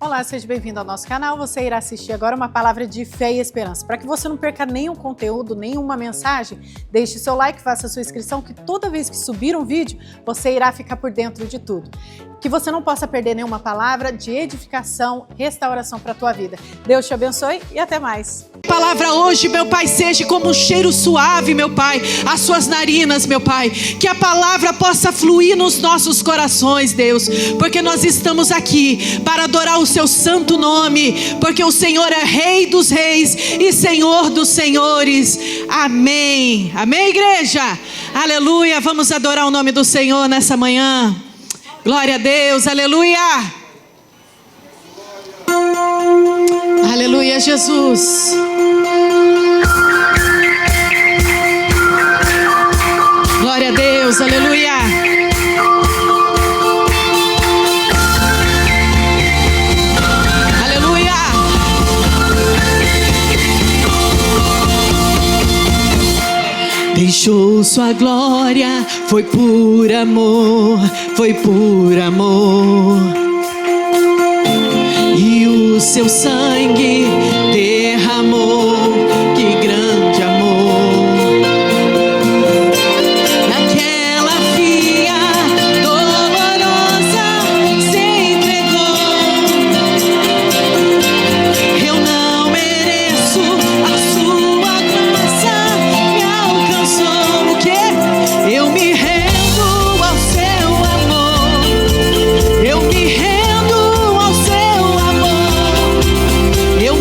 Olá, seja bem-vindo ao nosso canal. Você irá assistir agora uma palavra de fé e esperança. Para que você não perca nenhum conteúdo, nenhuma mensagem, deixe seu like, faça sua inscrição, que toda vez que subir um vídeo, você irá ficar por dentro de tudo. Que você não possa perder nenhuma palavra de edificação, restauração para a tua vida. Deus te abençoe e até mais. A palavra hoje, meu Pai, seja como um cheiro suave, meu Pai, às suas narinas, meu Pai. Que a palavra possa fluir nos nossos corações, Deus, porque nós estamos aqui para adorar o seu santo nome, porque o Senhor é Rei dos reis e Senhor dos senhores. Amém. Amém, igreja? Aleluia. Vamos adorar o nome do Senhor nessa manhã. Glória a Deus. Aleluia. Aleluia, Jesus. Glória a Deus, aleluia. Aleluia. Deixou sua glória, foi por amor, foi por amor. E o seu sangue derramou, que grande amor. Naquela via dolorosa se entregou. Eu não mereço, a sua graça me alcançou. O quê? Eu me rendo ao seu amor. Eu me rendo ao seu amor. Eu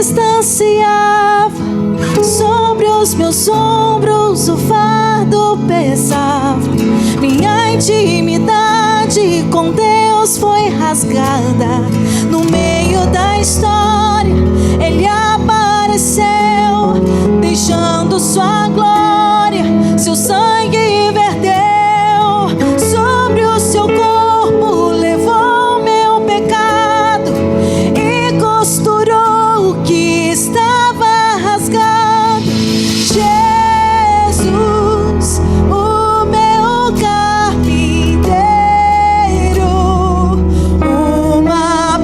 distanciava, sobre os meus ombros o fardo pesava. Minha intimidade com Deus foi rasgada. No meio da história Ele apareceu, deixando sua glória, seu sangue verteu. Sobre o seu corpo levou meu pecado e costurou o que estava rasgado. Jesus, o meu carpinteiro, uma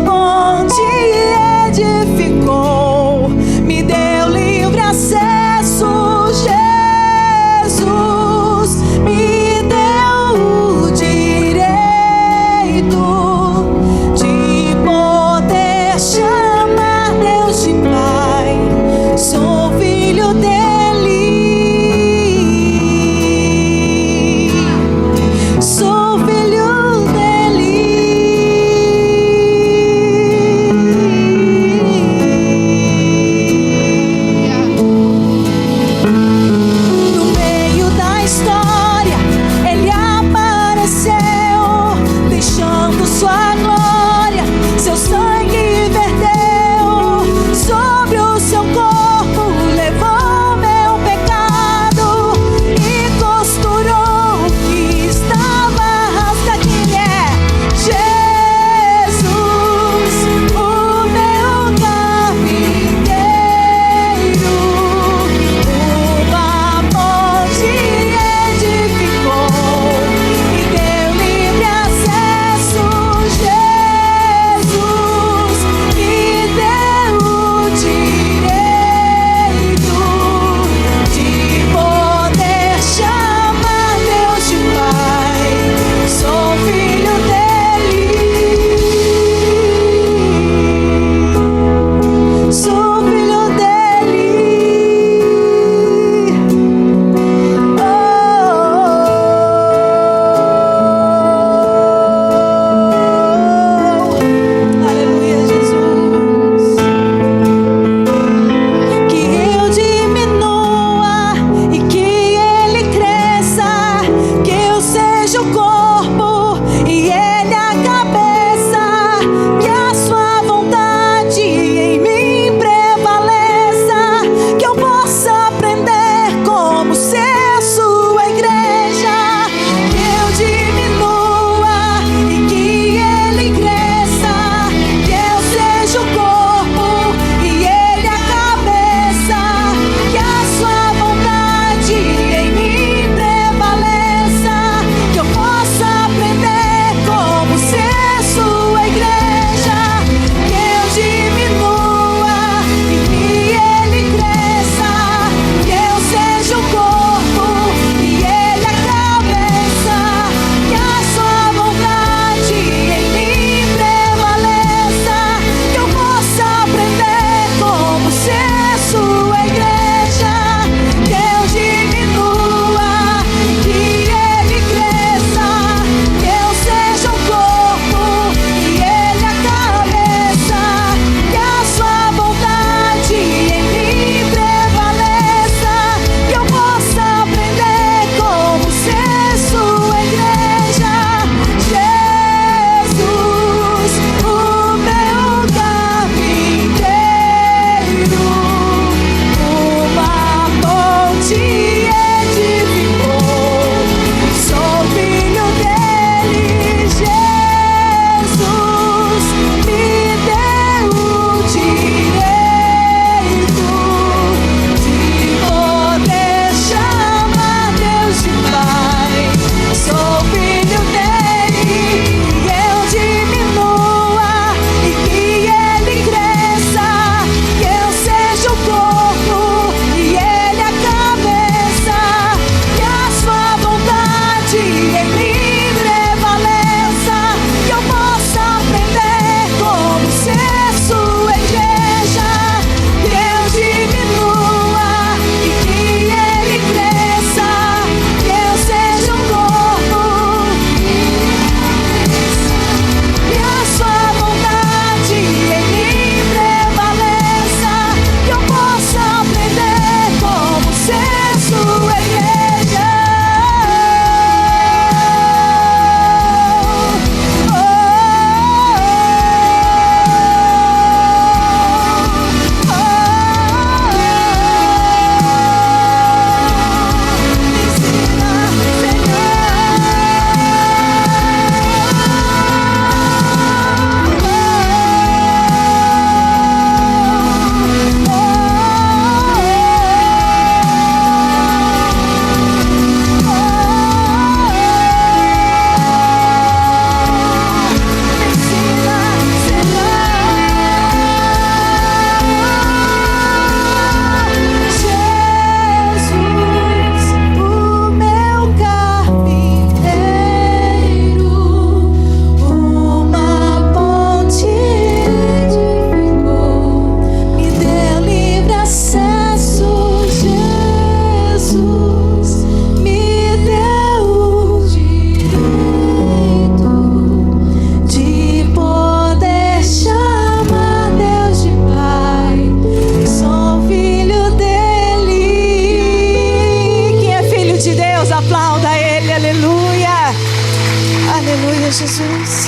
Aleluia, Jesus.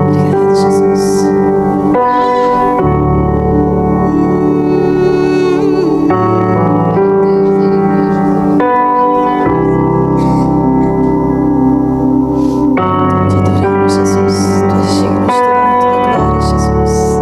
Obrigada, Jesus. Te adoramos, Jesus. Tu és digno de toda a tua glória, Jesus.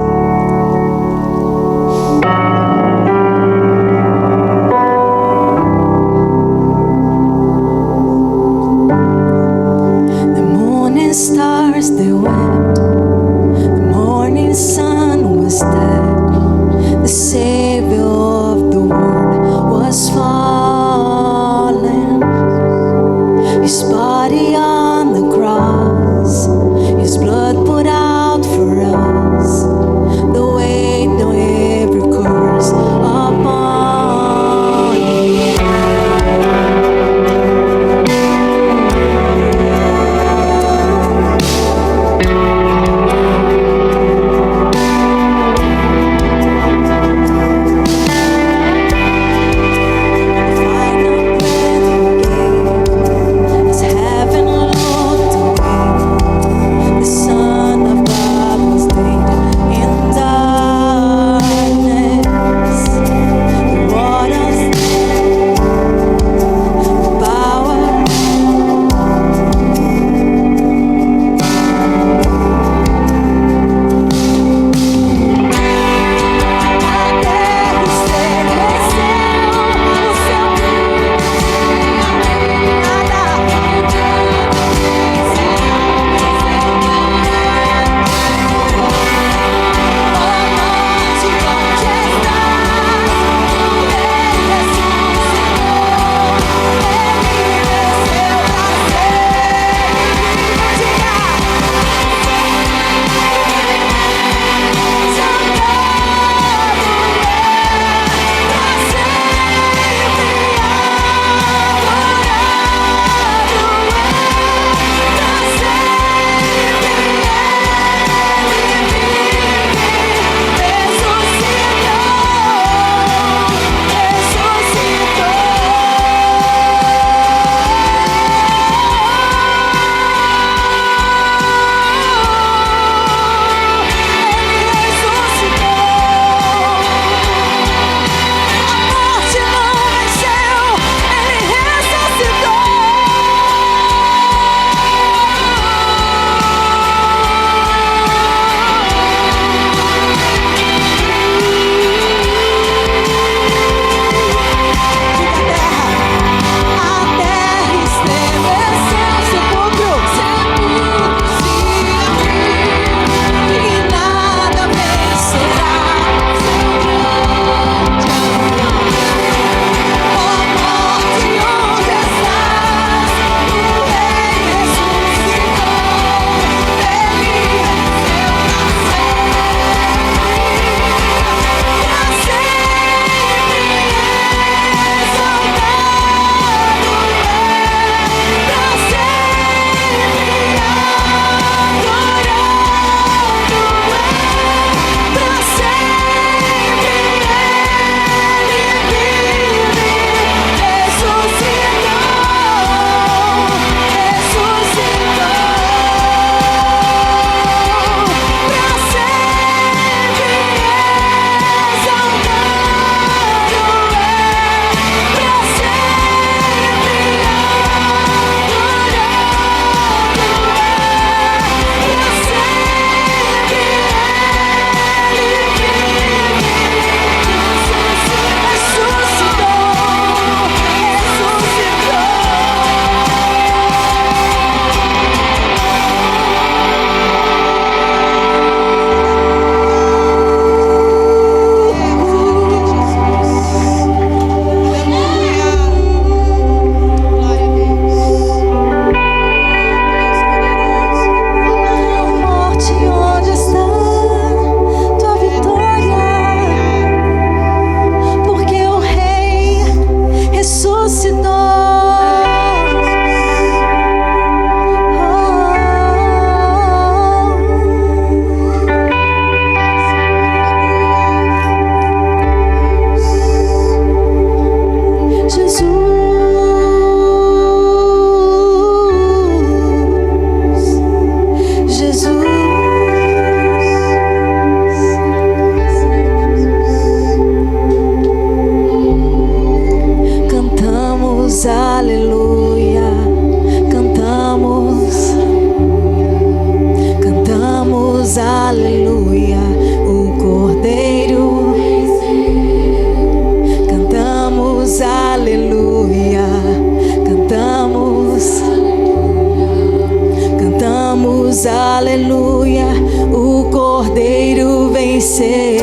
aleluia, o Cordeiro venceu.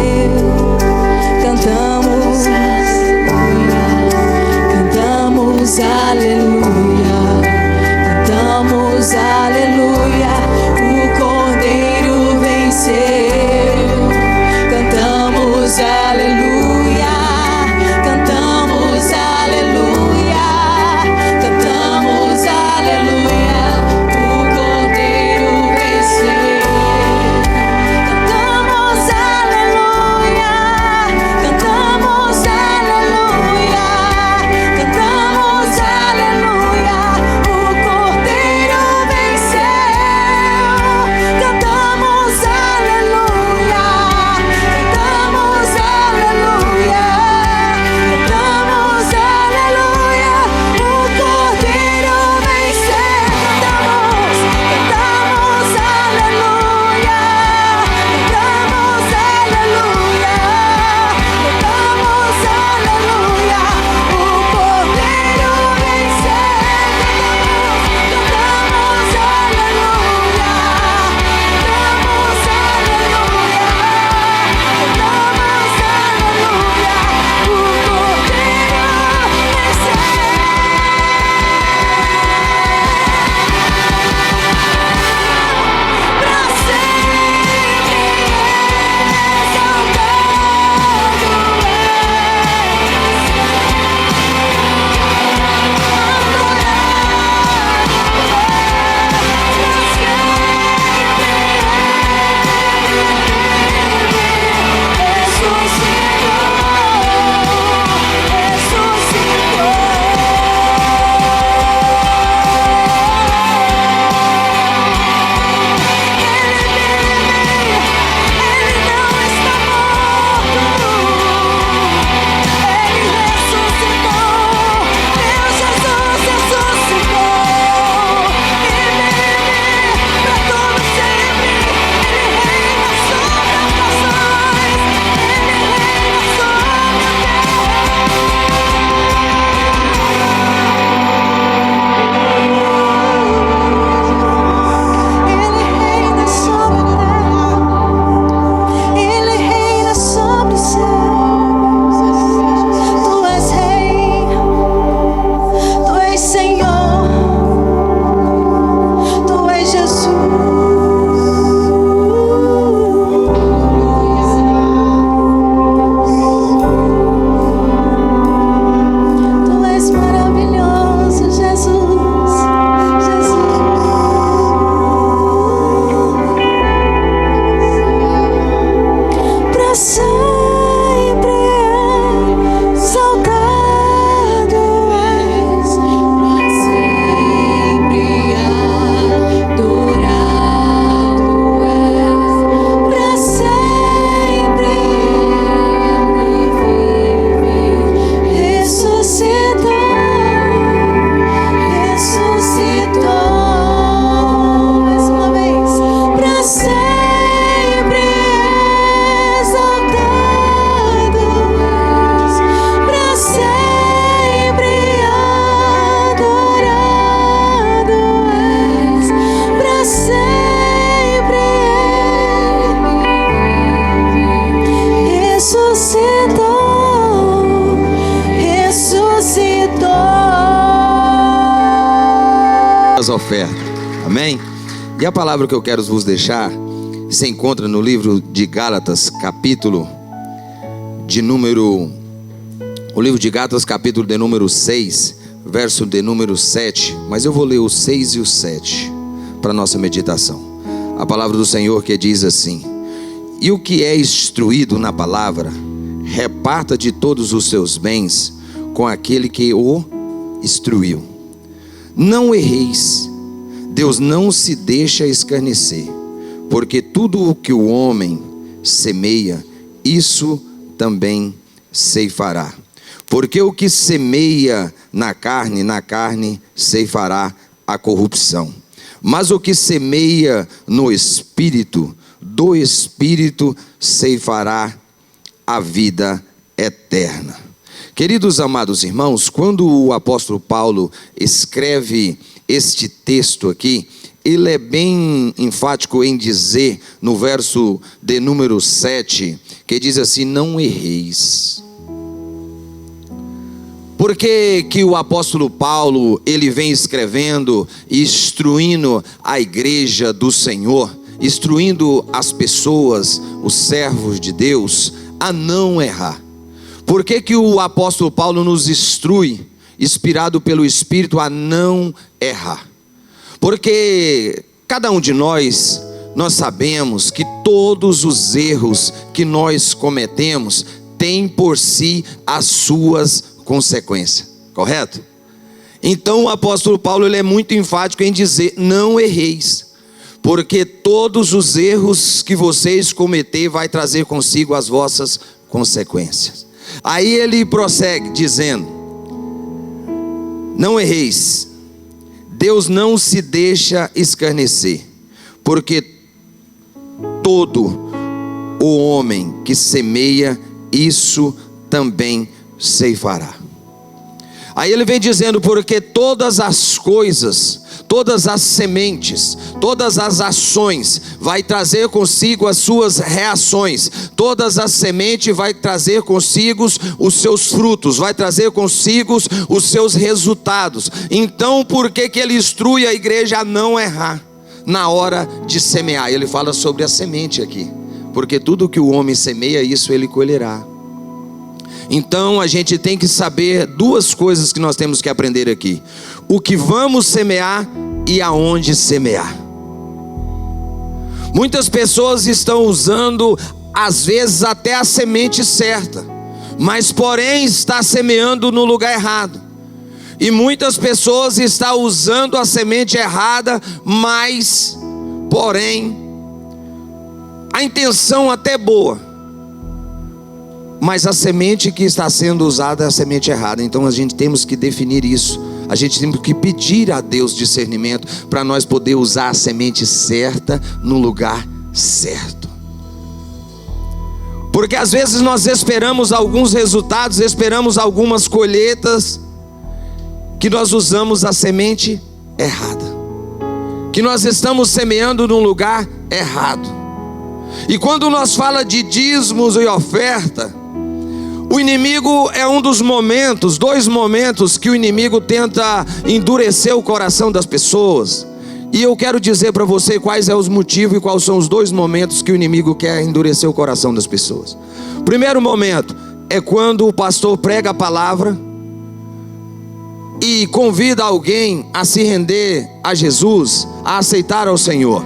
Cantamos, cantamos, aleluia, cantamos, aleluia, o Cordeiro venceu. Cantamos, aleluia, cantamos, aleluia, cantamos, aleluia, o Cordeiro venceu. Cantamos, aleluia, cantamos, aleluia, cantamos, aleluia, o Cordeiro venceu. Cantamos, aleluia, cantamos, aleluia, cantamos, aleluia, o Cordeiro venceu. Cantamos, cantamos, aleluia, cantamos, aleluia, cantamos, aleluia, o Cordeiro venceu. Cantamos, aleluia, cantamos, aleluia, cantamos, aleluia, o Cordeiro venceu. Pra sempre Ele reina sobre o céu. Tu és rei, tu és Senhor, tu és Jesus. Tu és maravilhoso, Jesus, Jesus. Pra sempre exaltado és, pra sempre adorado és, pra sempre vive, ressuscitou, ressuscitou. Mais uma vez, pra sempre exaltado és, pra sempre adorado és, pra sempre ressuscitou, ressuscitou. As ofertas, amém? E a palavra que eu quero vos deixar se encontra no livro de Gálatas, capítulo de número de número 6, verso de número 7, mas eu vou ler o 6 e o 7 para nossa meditação. A palavra do Senhor que diz assim: e o que é instruído na palavra, reparta de todos os seus bens com aquele que o instruiu. Não erreis, Deus não se deixa escarnecer, porque tudo o que o homem semeia, isso também ceifará. Porque o que semeia na carne ceifará a corrupção. Mas o que semeia no Espírito, do Espírito ceifará a vida eterna. Queridos amados irmãos, quando o apóstolo Paulo escreve este texto aqui, ele é bem enfático em dizer, no verso de número 7, que diz assim: não erreis. Por que o apóstolo Paulo, ele vem escrevendo e instruindo a igreja do Senhor, instruindo as pessoas, os servos de Deus, a não errar? Por que o apóstolo Paulo nos instrui, inspirado pelo Espírito, a não errar? Porque cada um de nós sabemos que todos os erros que nós cometemos têm por si as suas consequências, correto? Então o apóstolo Paulo, ele é muito enfático em dizer: não erreis, porque todos os erros que vocês cometer vai trazer consigo as vossas consequências. Aí ele prossegue dizendo: não erreis, Deus não se deixa escarnecer, porque todo o homem que semeia, isso também ceifará. Aí ele vem dizendo: porque todas as coisas, todas as sementes, todas as ações vai trazer consigo as suas reações. Todas as sementes vai trazer consigo os seus frutos, vai trazer consigo os seus resultados. Então por que ele instrui a igreja a não errar na hora de semear? Ele fala sobre a semente aqui, porque tudo que o homem semeia, isso ele colherá. Então a gente tem que saber duas coisas que nós temos que aprender aqui: o que vamos semear e aonde semear. Muitas pessoas estão usando, às vezes, até a semente certa, mas porém está semeando no lugar errado. E muitas pessoas estão usando a semente errada, mas porém a intenção até boa, mas a semente que está sendo usada é a semente errada. Então a gente temos que definir isso. A gente tem que pedir a Deus discernimento para nós poder usar a semente certa no lugar certo. Porque às vezes nós esperamos alguns resultados, esperamos algumas colheitas, que nós usamos a semente errada, que nós estamos semeando num lugar errado. E quando nós fala de dízimos e oferta, o inimigo é um dos momentos, dois momentos que o inimigo tenta endurecer o coração das pessoas. E eu quero dizer para você quais são os motivos e quais são os dois momentos que o inimigo quer endurecer o coração das pessoas. O primeiro momento é quando o pastor prega a palavra e convida alguém a se render a Jesus, a aceitar ao Senhor.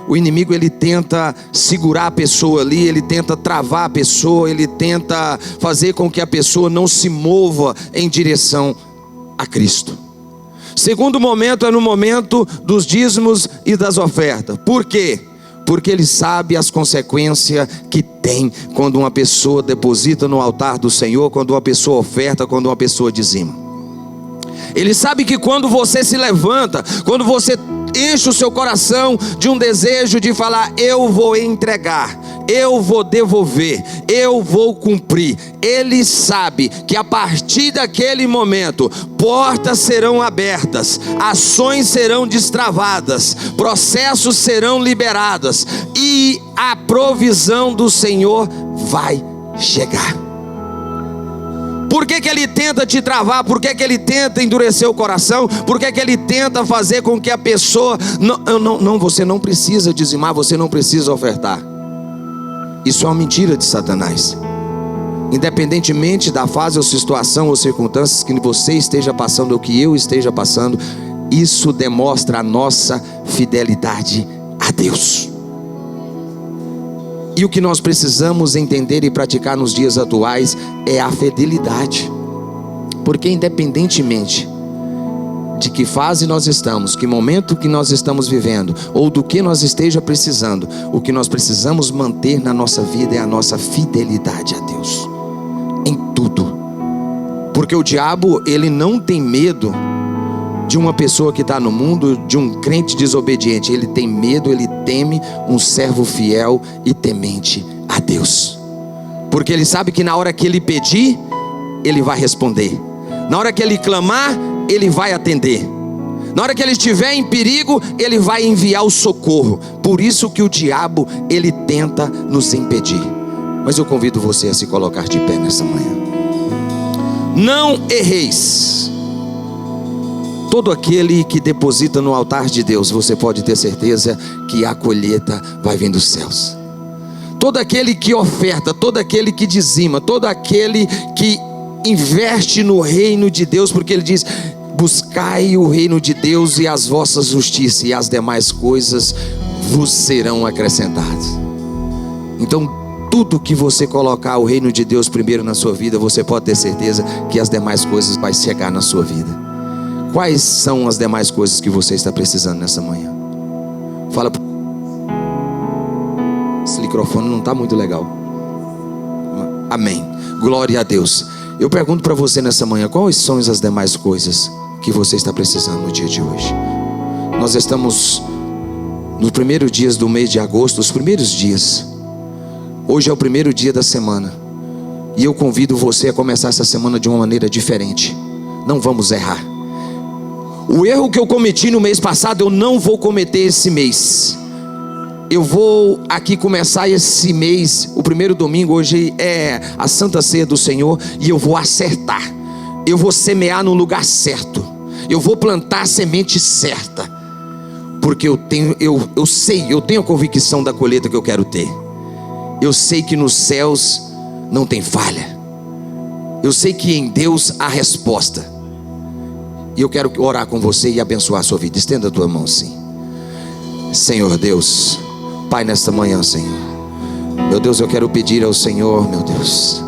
O inimigo, ele tenta segurar a pessoa ali, ele tenta travar a pessoa, ele tenta fazer com que a pessoa não se mova em direção a Cristo. Segundo momento é no momento dos dízimos e das ofertas. Por quê? Porque ele sabe as consequências que tem quando uma pessoa deposita no altar do Senhor, quando uma pessoa oferta, quando uma pessoa dizima. Ele sabe que quando você se levanta, quando você enche o seu coração de um desejo de falar: eu vou entregar, eu vou devolver, eu vou cumprir. Ele sabe que a partir daquele momento, portas serão abertas, ações serão destravadas, processos serão liberados e a provisão do Senhor vai chegar. Por que ele tenta te travar? Por que ele tenta endurecer o coração? Por que ele tenta fazer com que a pessoa você não precisa dizimar, você não precisa ofertar? Isso é uma mentira de Satanás. Independentemente da fase ou situação ou circunstâncias que você esteja passando ou que eu esteja passando, isso demonstra a nossa fidelidade a Deus. E o que nós precisamos entender e praticar nos dias atuais é a fidelidade. Porque independentemente de que fase nós estamos, que momento que nós estamos vivendo, ou do que nós esteja precisando, o que nós precisamos manter na nossa vida é a nossa fidelidade a Deus. Em tudo. Porque o diabo, ele não tem medo de uma pessoa que está no mundo, de um crente desobediente. Ele tem medo, ele teme um servo fiel e temente a Deus. Porque ele sabe que na hora que ele pedir, ele vai responder. Na hora que ele clamar, ele vai atender. Na hora que ele estiver em perigo, ele vai enviar o socorro. Por isso que o diabo, ele tenta nos impedir. Mas eu convido você a se colocar de pé nessa manhã. Não erreis. Todo aquele que deposita no altar de Deus, você pode ter certeza que a colheita vai vir dos céus. Todo aquele que oferta, todo aquele que dizima, todo aquele que investe no reino de Deus, porque ele diz: buscai o reino de Deus e as vossas justiças, e as demais coisas vos serão acrescentadas. Então, tudo que você colocar o reino de Deus primeiro na sua vida, você pode ter certeza que as demais coisas vai chegar na sua vida. Quais são as demais coisas que você está precisando nessa manhã? Fala. Esse microfone não está muito legal. Amém. Glória a Deus. Eu pergunto para você nessa manhã: quais são as demais coisas que você está precisando no dia de hoje? Nós estamos nos primeiros dias do mês de agosto, os primeiros dias. Hoje é o primeiro dia da semana, e eu convido você a começar essa semana de uma maneira diferente. Não vamos errar. O erro que eu cometi no mês passado, eu não vou cometer esse mês. Eu vou aqui começar esse mês, o primeiro domingo, hoje é a Santa Ceia do Senhor, e eu vou acertar. Eu vou semear no lugar certo. Eu vou plantar a semente certa. Porque eu tenho a convicção da colheita que eu quero ter. Eu sei que nos céus não tem falha. Eu sei que em Deus há resposta. E eu quero orar com você e abençoar a sua vida. Estenda a tua mão assim. Senhor Deus, Pai, nesta manhã, Senhor, meu Deus, eu quero pedir ao Senhor, meu Deus,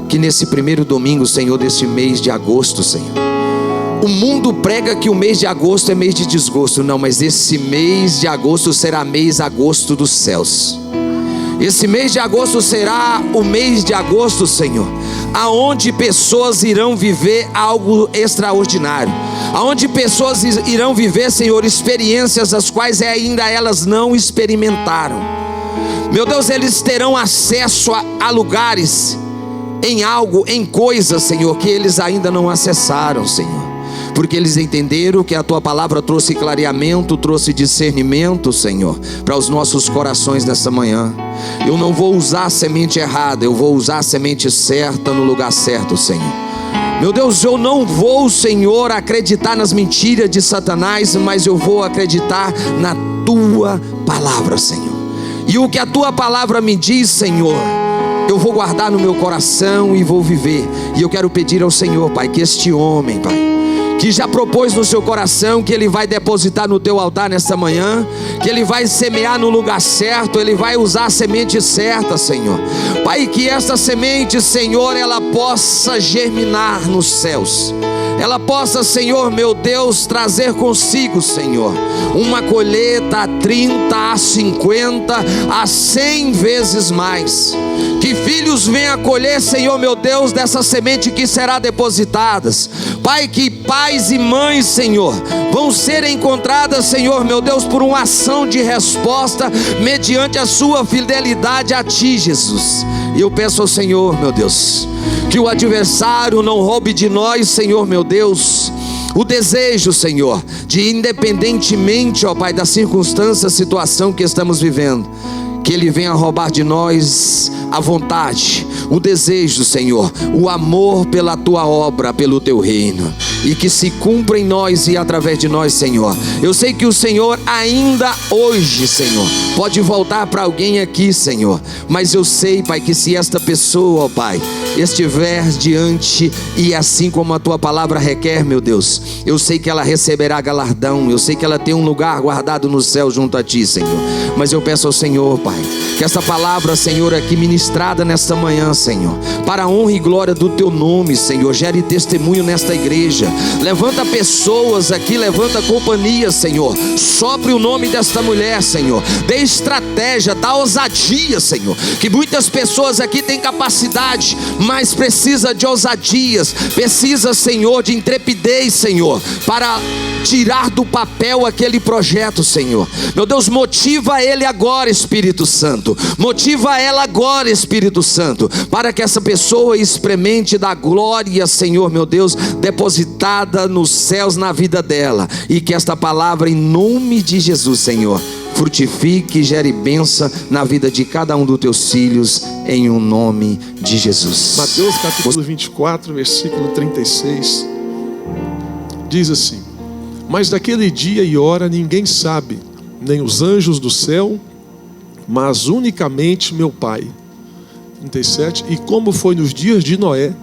que nesse primeiro domingo, Senhor, desse mês de agosto, Senhor, o mundo prega que o mês de agosto é mês de desgosto. Não, mas esse mês de agosto será mês agosto dos céus. Esse mês de agosto será o mês de agosto, Senhor, aonde pessoas irão viver algo extraordinário, aonde pessoas irão viver, Senhor, experiências as quais ainda elas não experimentaram. Meu Deus, eles terão acesso a lugares, em coisas, Senhor, que eles ainda não acessaram, Senhor, porque eles entenderam que a Tua palavra trouxe clareamento, trouxe discernimento, Senhor, para os nossos corações nessa manhã. Eu não vou usar a semente errada, eu vou usar a semente certa no lugar certo, Senhor. Meu Deus, eu não vou, Senhor, acreditar nas mentiras de Satanás, mas eu vou acreditar na Tua palavra, Senhor. E o que a Tua palavra me diz, Senhor, eu vou guardar no meu coração e vou viver. E eu quero pedir ao Senhor, Pai, que este homem, Pai, que já propôs no seu coração que ele vai depositar no teu altar nesta manhã, que ele vai semear no lugar certo, ele vai usar a semente certa, Senhor. Pai, que esta semente, Senhor, ela possa germinar nos céus. Ela possa, Senhor, meu Deus, trazer consigo, Senhor, uma colheita a 30, a 50, a 100 vezes mais. Que filhos venham colher, Senhor, meu Deus, dessa semente que será depositadas. Pai, que pais e mães, Senhor, vão ser encontradas, Senhor, meu Deus, por uma ação de resposta mediante a sua fidelidade a Ti, Jesus. E eu peço ao Senhor, meu Deus, que o adversário não roube de nós, Senhor, meu Deus, o desejo, Senhor, de independentemente, ó Pai, da circunstância, situação que estamos vivendo, que ele venha roubar de nós a vontade, o desejo, Senhor, o amor pela Tua obra, pelo Teu reino, e que se cumpra em nós e através de nós, Senhor. Eu sei que o Senhor ainda hoje, Senhor, pode voltar para alguém aqui, Senhor, mas eu sei, Pai, que se esta pessoa, ó Pai, estiver diante e assim como a Tua palavra requer, meu Deus, eu sei que ela receberá galardão, eu sei que ela tem um lugar guardado no céu junto a Ti, Senhor. Mas eu peço ao Senhor, Pai, que essa palavra, Senhor, aqui ministrada nesta manhã, Senhor, para a honra e glória do Teu nome, Senhor, gere testemunho nesta igreja. Levanta pessoas aqui, levanta companhia, Senhor. Sopre o nome desta mulher, Senhor. Dê estratégia, dá ousadia, Senhor. Que muitas pessoas aqui têm capacidade, mas precisa de ousadias, precisa, Senhor, de intrepidez, Senhor, para tirar do papel aquele projeto, Senhor. Meu Deus, motiva ele agora, Espírito Santo. Motiva ela agora, Espírito Santo, para que essa pessoa experimente da glória, Senhor, meu Deus, depositada nos céus na vida dela. E que esta palavra, em nome de Jesus, Senhor, frutifique e gere bênção na vida de cada um dos teus filhos, em um nome de Jesus. Mateus capítulo 24, versículo 36, diz assim: mas daquele dia e hora ninguém sabe, nem os anjos do céu, mas unicamente meu Pai. 37, e como foi nos dias de Noé,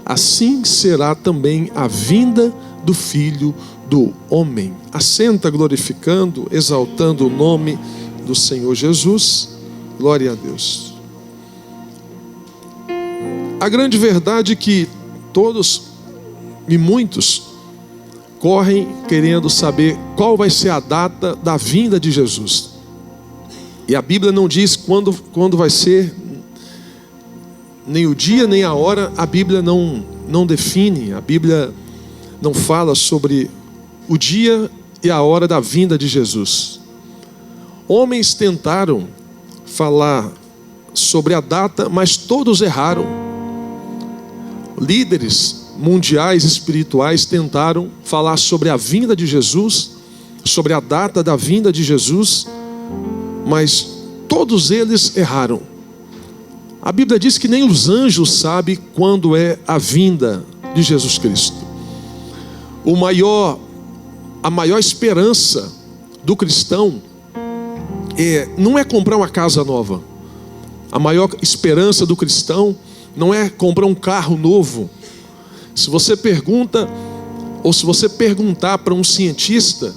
assim será também a vinda do Filho do Homem. Assenta glorificando, exaltando o nome do Senhor Jesus. Glória a Deus. A grande verdade é que todos e muitos correm querendo saber qual vai ser a data da vinda de Jesus. E a Bíblia não diz quando vai ser, nem o dia nem a hora. A Bíblia não define, a Bíblia não fala sobre o dia e a hora da vinda de Jesus. Homens tentaram falar sobre a data, mas todos erraram. Líderes mundiais espirituais tentaram falar sobre a vinda de Jesus, sobre a data da vinda de Jesus, mas todos eles erraram. A Bíblia diz que nem os anjos sabem quando é a vinda de Jesus Cristo. A maior esperança do cristão não é comprar uma casa nova. A maior esperança do cristão não é comprar um carro novo. Se você pergunta, ou se você perguntar para um cientista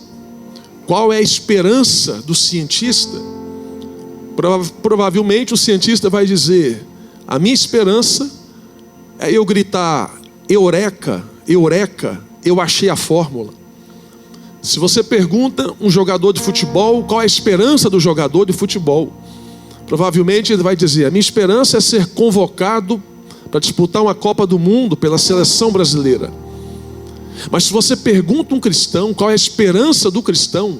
qual é a esperança do cientista, provavelmente o cientista vai dizer: a minha esperança é eu gritar eureka, eureka, eu achei a fórmula. Se você pergunta um jogador de futebol qual é a esperança do jogador de futebol, provavelmente ele vai dizer: a minha esperança é ser convocado para disputar uma Copa do Mundo pela seleção brasileira. Mas se você pergunta um cristão qual é a esperança do cristão,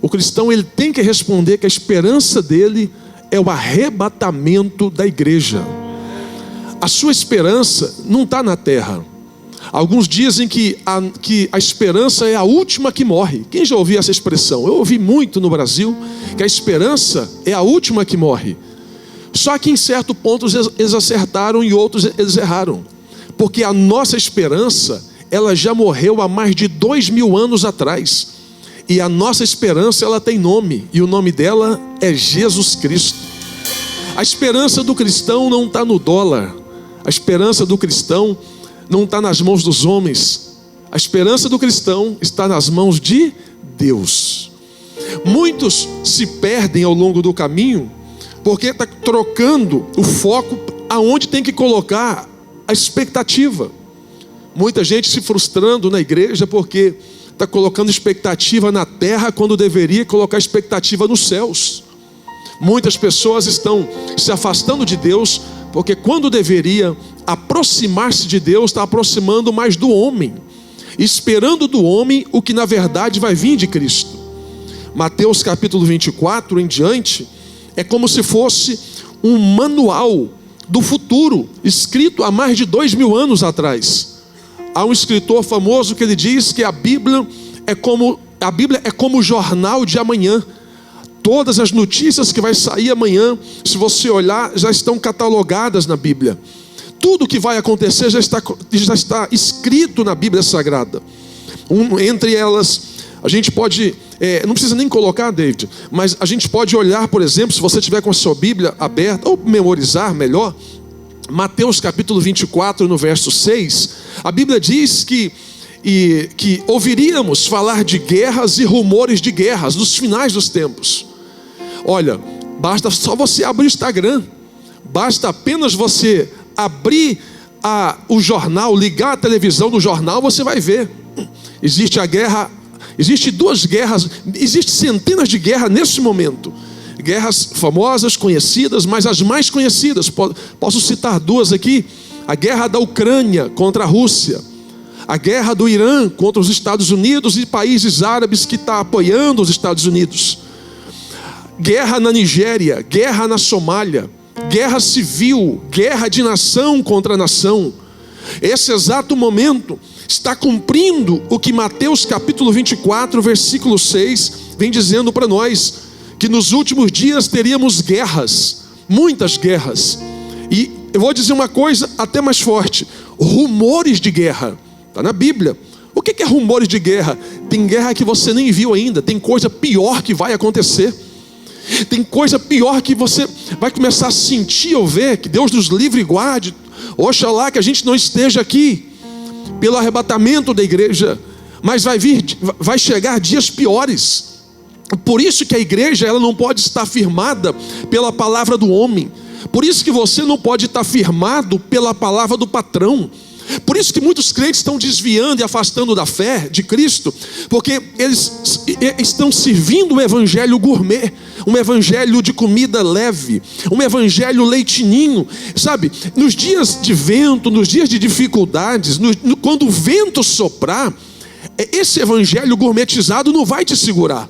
o cristão ele tem que responder que a esperança dele é o arrebatamento da igreja. A sua esperança não está na terra. Alguns dizem que a esperança é a última que morre. Quem já ouviu essa expressão? Eu ouvi muito no Brasil que a esperança é a última que morre. Só que em certo ponto eles acertaram e outros eles erraram. Porque a nossa esperança, ela já morreu há mais de 2000 anos atrás. E a nossa esperança, ela tem nome. E o nome dela é Jesus Cristo. A esperança do cristão não está no dólar. A esperança do cristão não está nas mãos dos homens. A esperança do cristão está nas mãos de Deus. Muitos se perdem ao longo do caminho porque está trocando o foco aonde tem que colocar a expectativa. Muita gente se frustrando na igreja porque está colocando expectativa na terra quando deveria colocar expectativa nos céus. Muitas pessoas estão se afastando de Deus porque quando deveria aproximar-se de Deus, está aproximando mais do homem, esperando do homem o que na verdade vai vir de Cristo. Mateus capítulo 24 em diante é como se fosse um manual do futuro, escrito há mais de 2000 anos atrás. Há um escritor famoso que ele diz que a Bíblia é como o jornal de amanhã. Todas as notícias que vai sair amanhã, se você olhar, já estão catalogadas na Bíblia. Tudo que vai acontecer já está escrito na Bíblia Sagrada. Entre elas, a gente pode, não precisa nem colocar, David, mas a gente pode olhar, por exemplo, se você tiver com a sua Bíblia aberta, ou memorizar melhor, Mateus capítulo 24, no verso 6, a Bíblia diz que ouviríamos falar de guerras e rumores de guerras nos finais dos tempos. Olha, basta só você abrir o Instagram, basta apenas você abrir o jornal, ligar a televisão no jornal, você vai ver. Existe a guerra, existe duas guerras, existe centenas de guerras nesse momento. Guerras famosas, conhecidas, mas as mais conhecidas, posso citar duas aqui. a guerra da Ucrânia contra a Rússia, a guerra do Irã contra os Estados Unidos e países árabes que estão apoiando os Estados Unidos, guerra na Nigéria, guerra na Somália, guerra civil, guerra de nação contra nação. Esse exato momento está cumprindo o que Mateus capítulo 24, versículo 6 vem dizendo para nós, que nos últimos dias teríamos guerras, muitas guerras. E eu vou dizer uma coisa até mais forte: rumores de guerra. Está na Bíblia. O que é rumores de guerra? Tem guerra que você nem viu ainda, tem coisa pior que vai acontecer. Tem coisa pior que você vai começar a sentir ou ver, que Deus nos livre e guarde. Oxalá que a gente não esteja aqui pelo arrebatamento da igreja, mas vai chegar dias piores. Por isso que a igreja, ela não pode estar firmada pela palavra do homem. Por isso que você não pode estar firmado pela palavra do patrão. Por isso que muitos crentes estão desviando e afastando da fé de Cristo, porque eles estão servindo o evangelho gourmet, um evangelho de comida leve, um evangelho leitinho, sabe? Nos dias de vento, nos dias de dificuldades, quando o vento soprar, esse evangelho gourmetizado não vai te segurar.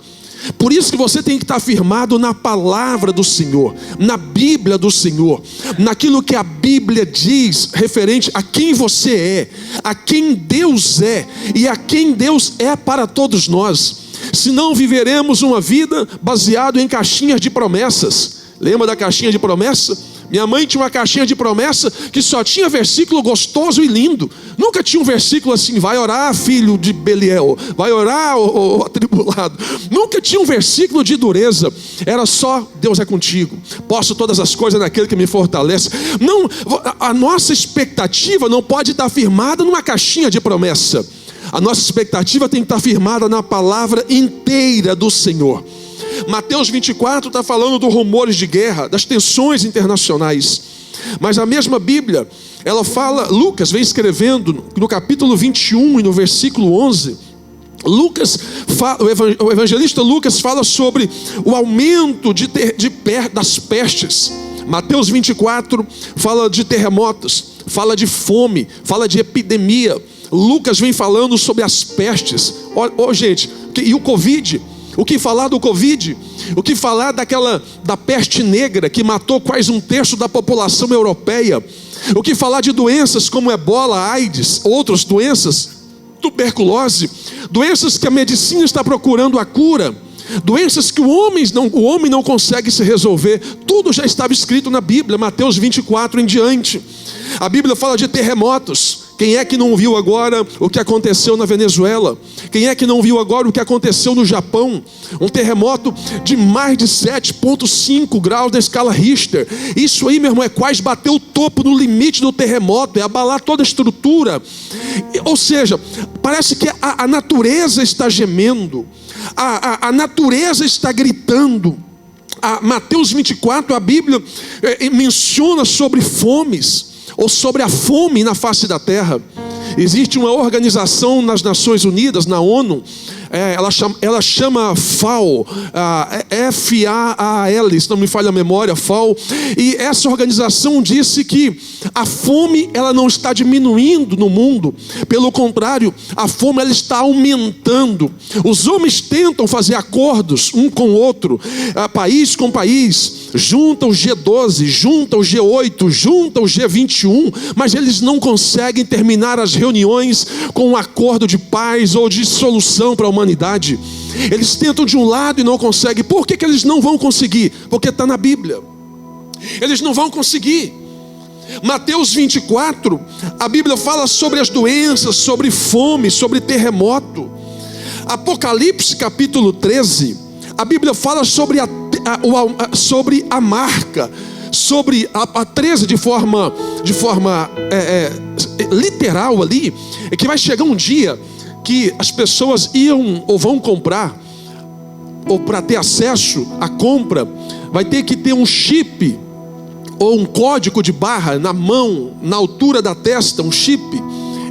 Por isso que você tem que estar firmado na palavra do Senhor, na Bíblia do Senhor, naquilo que a Bíblia diz referente a quem você é, a quem Deus é e a quem Deus é para todos nós. Senão viveremos uma vida baseada em caixinhas de promessas. Lembra da caixinha de promessa? Minha mãe tinha uma caixinha de promessa que só tinha versículo gostoso e lindo. Nunca tinha um versículo assim: vai orar, filho de Beliel, vai orar, o atribulado. Nunca tinha um versículo de dureza. Era só: Deus é contigo, posso todas as coisas naquele que me fortalece. Não, a nossa expectativa não pode estar firmada numa caixinha de promessa. A nossa expectativa tem que estar firmada na palavra inteira do Senhor. Mateus 24 está falando dos rumores de guerra, das tensões internacionais. Mas a mesma Bíblia, ela fala, Lucas vem escrevendo no capítulo 21 e no versículo 11. O evangelista Lucas fala sobre o aumento das pestes. Mateus 24 fala de terremotos, fala de fome, fala de epidemia. Lucas vem falando sobre as pestes. Gente, e o Covid? O que falar do Covid? O que falar da peste negra que matou quase 1/3 da população europeia? O que falar de doenças como ebola, AIDS, outras doenças, tuberculose, doenças que a medicina está procurando a cura, doenças que o homem não consegue se resolver. Tudo já estava escrito na Bíblia, Mateus 24 em diante. A Bíblia fala de terremotos. Quem é que não viu agora o que aconteceu na Venezuela? Quem é que não viu agora o que aconteceu no Japão? Um terremoto de mais de 7,5 graus na escala Richter. Isso aí, meu irmão, é quase bater o topo no limite do terremoto, é abalar toda a estrutura. Ou seja, parece que a natureza está gemendo, a natureza está gritando. Mateus 24, a Bíblia menciona sobre fomes, ou sobre a fome na face da terra. Existe uma organização nas Nações Unidas, na ONU, ela chama FAO, F-A-A-L, se não me falha a memória, FAO. E essa organização disse que a fome, ela não está diminuindo no mundo. Pelo contrário, a fome, ela está aumentando. Os homens tentam fazer acordos um com o outro, país com país, juntam o G12, juntam o G8, juntam o G21, mas eles não conseguem terminar as reuniões com um acordo de paz ou de solução para a humanidade. Eles tentam de um lado e não conseguem. Por que eles não vão conseguir? Porque está na Bíblia. Eles não vão conseguir. Mateus 24, a Bíblia fala sobre as doenças, sobre fome, sobre terremoto. Apocalipse capítulo 13, a Bíblia fala sobre a marca, sobre a 13 de forma literal ali, é que vai chegar um dia que as pessoas iam ou vão comprar, ou para ter acesso à compra, vai ter que ter um chip ou um código de barra na mão, na altura da testa, um chip.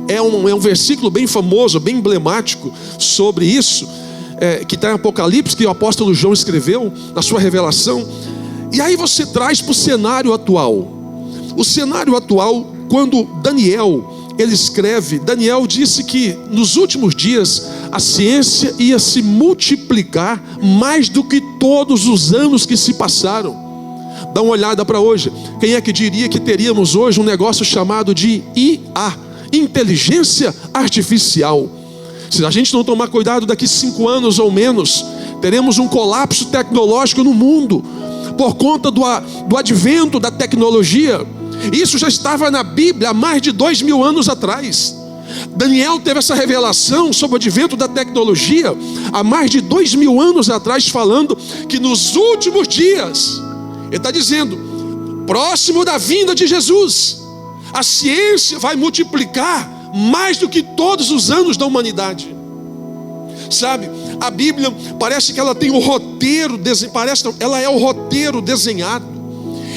É um versículo bem famoso, bem emblemático sobre isso, que está em Apocalipse, que o apóstolo João escreveu na sua revelação. E aí você traz para o cenário atual. O cenário atual, quando Daniel, ele escreve, Daniel disse que nos últimos dias a ciência ia se multiplicar mais do que todos os anos que se passaram. Dá uma olhada para hoje. Quem é que diria que teríamos hoje um negócio chamado de IA, inteligência artificial? Se a gente não tomar cuidado, daqui 5 anos ou menos, teremos um colapso tecnológico no mundo, por conta do advento da tecnologia. Isso já estava na Bíblia há mais de 2000 anos atrás. Daniel teve essa revelação sobre o advento da tecnologia há mais de 2000 anos atrás, falando que nos últimos dias, ele está dizendo, próximo da vinda de Jesus, a ciência vai multiplicar mais do que todos os anos da humanidade. Sabe, a Bíblia parece que ela tem o roteiro, ela é o roteiro desenhado.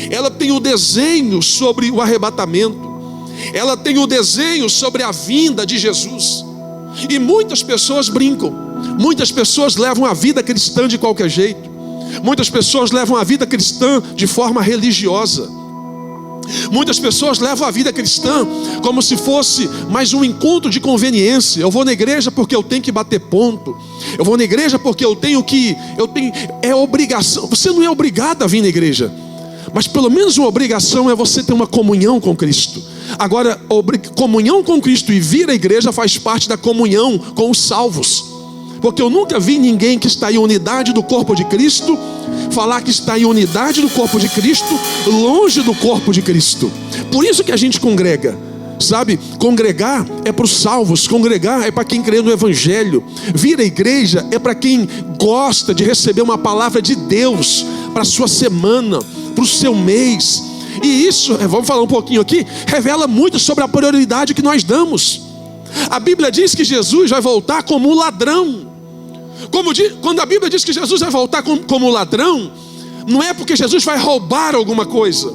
Ela tem o desenho sobre o arrebatamento. Ela tem o desenho sobre a vinda de Jesus. E muitas pessoas brincam. Muitas pessoas levam a vida cristã de qualquer jeito. Muitas pessoas levam a vida cristã de forma religiosa. Muitas pessoas levam a vida cristã como se fosse mais um encontro de conveniência. Eu vou na igreja porque eu tenho que bater ponto. Eu vou na igreja porque é obrigação. Você não é obrigado a vir na igreja, mas pelo menos uma obrigação é você ter uma comunhão com Cristo. Agora, comunhão com Cristo e vir à igreja faz parte da comunhão com os salvos. Porque eu nunca vi ninguém que está em unidade do corpo de Cristo falar que está em unidade do corpo de Cristo longe do corpo de Cristo. Por isso que a gente congrega. Sabe, congregar é para os salvos, congregar é para quem crê no Evangelho. Vir à igreja é para quem gosta de receber uma palavra de Deus para a sua semana, para o seu mês. E isso, vamos falar um pouquinho aqui, revela muito sobre a prioridade que nós damos. A Bíblia diz que Jesus vai voltar como um ladrão. Quando a Bíblia diz que Jesus vai voltar como ladrão, não é porque Jesus vai roubar alguma coisa.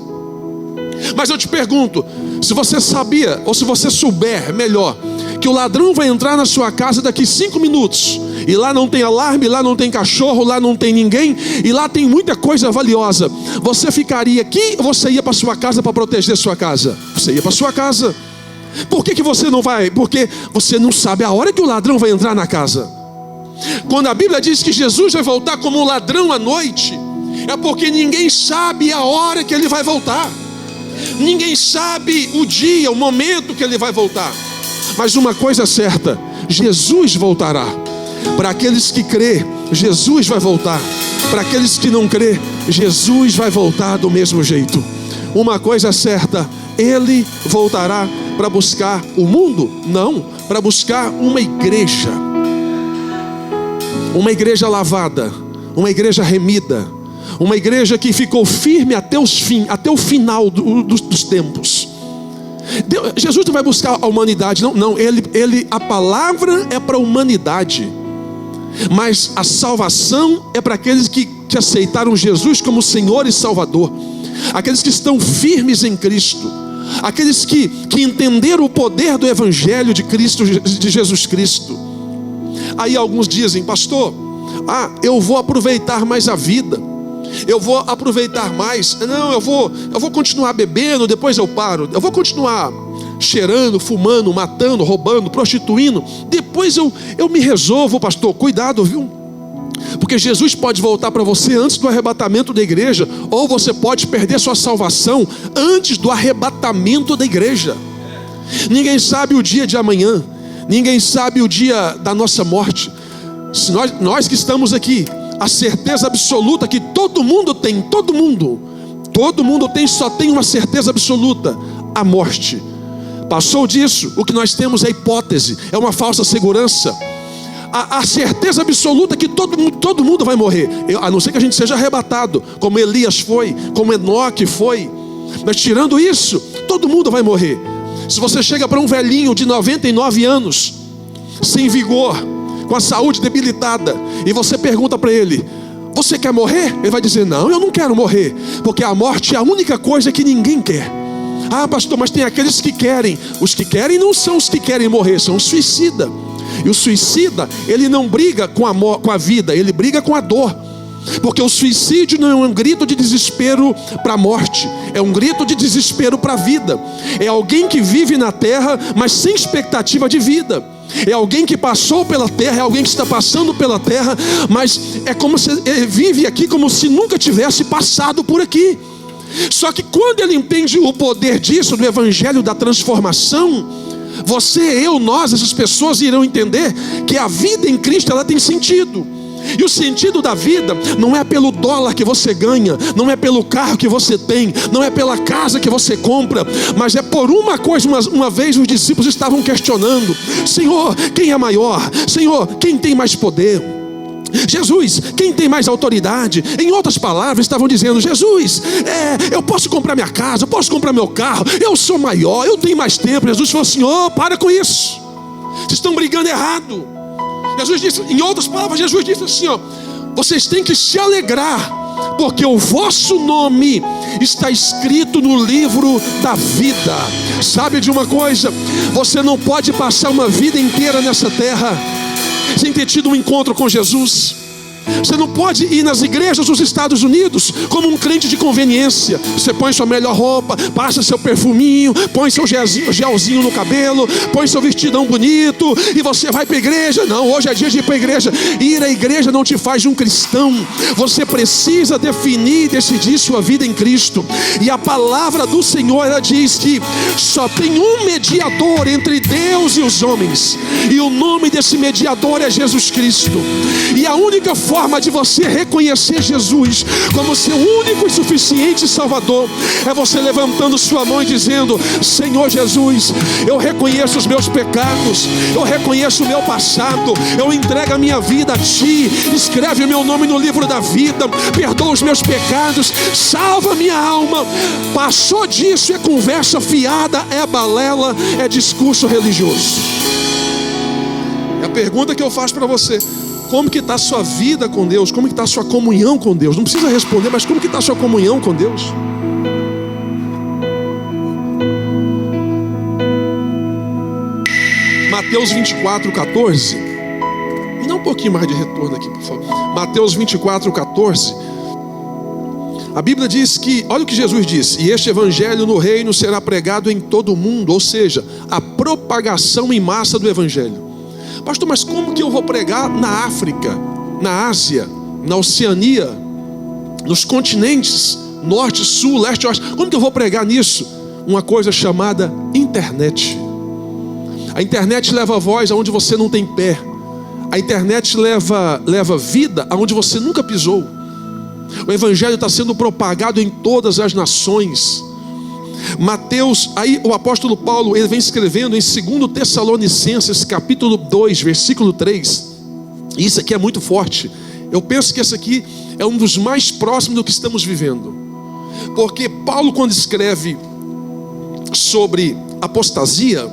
Mas eu te pergunto, se você sabia, ou se você souber melhor, que o ladrão vai entrar na sua casa daqui 5 minutos, e lá não tem alarme, lá não tem cachorro, lá não tem ninguém, e lá tem muita coisa valiosa, você ficaria aqui ou você ia para sua casa para proteger sua casa? Você ia para sua casa. Por que você não vai? Porque você não sabe a hora que o ladrão vai entrar na casa. Quando a Bíblia diz que Jesus vai voltar como um ladrão à noite, é porque ninguém sabe a hora que ele vai voltar. Ninguém sabe o dia, o momento que ele vai voltar. Mas uma coisa é certa, Jesus voltará. Para aqueles que crê, Jesus vai voltar. Para aqueles que não crê, Jesus vai voltar do mesmo jeito. Uma coisa é certa, ele voltará para buscar o mundo? Não, para buscar uma igreja. Uma igreja lavada, uma igreja remida, uma igreja que ficou firme até o final dos tempos. Jesus não vai buscar a humanidade, não, a palavra é para a humanidade, mas a salvação é para aqueles que aceitaram Jesus como Senhor e Salvador, aqueles que estão firmes em Cristo, aqueles que entenderam o poder do Evangelho de Cristo, de Jesus Cristo. Aí alguns dizem, pastor, eu vou aproveitar mais a vida, eu vou aproveitar mais, não, eu vou continuar bebendo, depois eu paro, eu vou continuar cheirando, fumando, matando, roubando, prostituindo, depois eu me resolvo, pastor. Cuidado, viu? Porque Jesus pode voltar para você antes do arrebatamento da igreja, ou você pode perder sua salvação antes do arrebatamento da igreja. Ninguém sabe o dia de amanhã, ninguém sabe o dia da nossa morte. Se nós que estamos aqui, a certeza absoluta que todo mundo tem, só tem uma certeza absoluta: a morte. Passou disso, o que nós temos é hipótese, é uma falsa segurança. A certeza absoluta que todo mundo vai morrer, a não ser que a gente seja arrebatado, como Elias foi, como Enoque foi. Mas tirando isso, todo mundo vai morrer. Se você chega para um velhinho de 99 anos, sem vigor, com a saúde debilitada, e você pergunta para ele: você quer morrer? Ele vai dizer: não, eu não quero morrer, porque a morte é a única coisa que ninguém quer. Pastor, mas tem aqueles que querem. Os que querem não são os que querem morrer, são os suicidas. E o suicida, ele não briga com a vida, ele briga com a dor. Porque o suicídio não é um grito de desespero para a morte, é um grito de desespero para a vida. É alguém que vive na terra, mas sem expectativa de vida. É alguém que passou pela terra, é alguém que está passando pela terra, mas é como se ele vive aqui como se nunca tivesse passado por aqui. Só que quando ele entende o poder disso, do evangelho da transformação, você, eu, nós, essas pessoas irão entender que a vida em Cristo, ela tem sentido. E o sentido da vida não é pelo dólar que você ganha, não é pelo carro que você tem, não é pela casa que você compra, mas é por uma coisa. Uma vez os discípulos estavam questionando: Senhor, quem é maior? Senhor, quem tem mais poder? Jesus, quem tem mais autoridade? Em outras palavras, estavam dizendo: Jesus, eu posso comprar minha casa, eu posso comprar meu carro, eu sou maior, eu tenho mais tempo. Jesus falou: Senhor, para com isso, vocês estão brigando errado. Jesus disse, em outras palavras, Jesus disse assim, ó: vocês têm que se alegrar, porque o vosso nome está escrito no livro da vida. Sabe de uma coisa? Você não pode passar uma vida inteira nessa terra sem ter tido um encontro com Jesus. Você não pode ir nas igrejas dos Estados Unidos como um crente de conveniência. Você põe sua melhor roupa, passa seu perfuminho, põe seu gelzinho no cabelo, põe seu vestidão bonito e você vai para a igreja. Não, hoje é dia de ir para a igreja. Ir à igreja não te faz de um cristão. Você precisa definir e decidir sua vida em Cristo. E a palavra do Senhor, ela diz que só tem um mediador entre Deus e os homens, e o nome desse mediador é Jesus Cristo. E a única forma de você reconhecer Jesus como seu único e suficiente Salvador é você levantando sua mão e dizendo: Senhor Jesus, eu reconheço os meus pecados, eu reconheço o meu passado, eu entrego a minha vida a Ti, escreve o meu nome no livro da vida, perdoa os meus pecados, salva a minha alma. Passou disso, é conversa fiada, é balela, é discurso religioso. E a pergunta que eu faço para você: como que está a sua vida com Deus? Como que está a sua comunhão com Deus? Não precisa responder, mas como que está a sua comunhão com Deus? Mateus 24:14. Me dá um pouquinho mais de retorno aqui, por favor. Mateus 24:14. A Bíblia diz que, olha o que Jesus disse: e este evangelho no reino será pregado em todo o mundo. Ou seja, a propagação em massa do evangelho. Pastor, mas como que eu vou pregar na África, na Ásia, na Oceania, nos continentes norte, sul, leste, oeste? Como que eu vou pregar nisso? Uma coisa chamada internet. A internet leva voz aonde você não tem pé. A internet leva vida aonde você nunca pisou. O evangelho está sendo propagado em todas as nações. Mateus, aí o apóstolo Paulo, ele vem escrevendo em 2 Tessalonicenses capítulo 2, versículo 3. Isso aqui é muito forte. Eu penso que esse aqui é um dos mais próximos do que estamos vivendo. Porque Paulo, quando escreve sobre apostasia,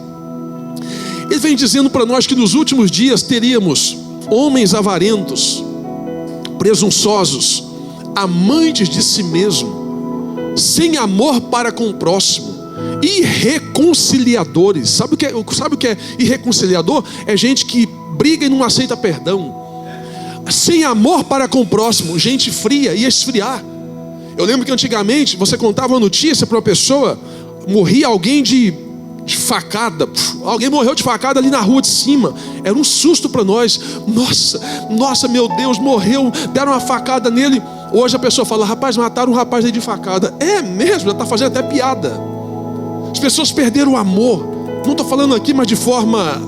ele vem dizendo para nós que nos últimos dias teríamos homens avarentos, presunçosos, amantes de si mesmo, sem amor para com o próximo, irreconciliadores. Sabe o que é irreconciliador? É gente que briga e não aceita perdão. Sem amor para com o próximo, gente fria e esfriar. Eu lembro que antigamente você contava uma notícia para uma pessoa, morria alguém de facada, alguém morreu de facada ali na rua de cima, era um susto para nós. Nossa, meu Deus, morreu, deram uma facada nele. Hoje a pessoa fala: rapaz, mataram um rapaz aí de facada. É mesmo, já está fazendo até piada. As pessoas perderam o amor. Não estou falando aqui, mas de forma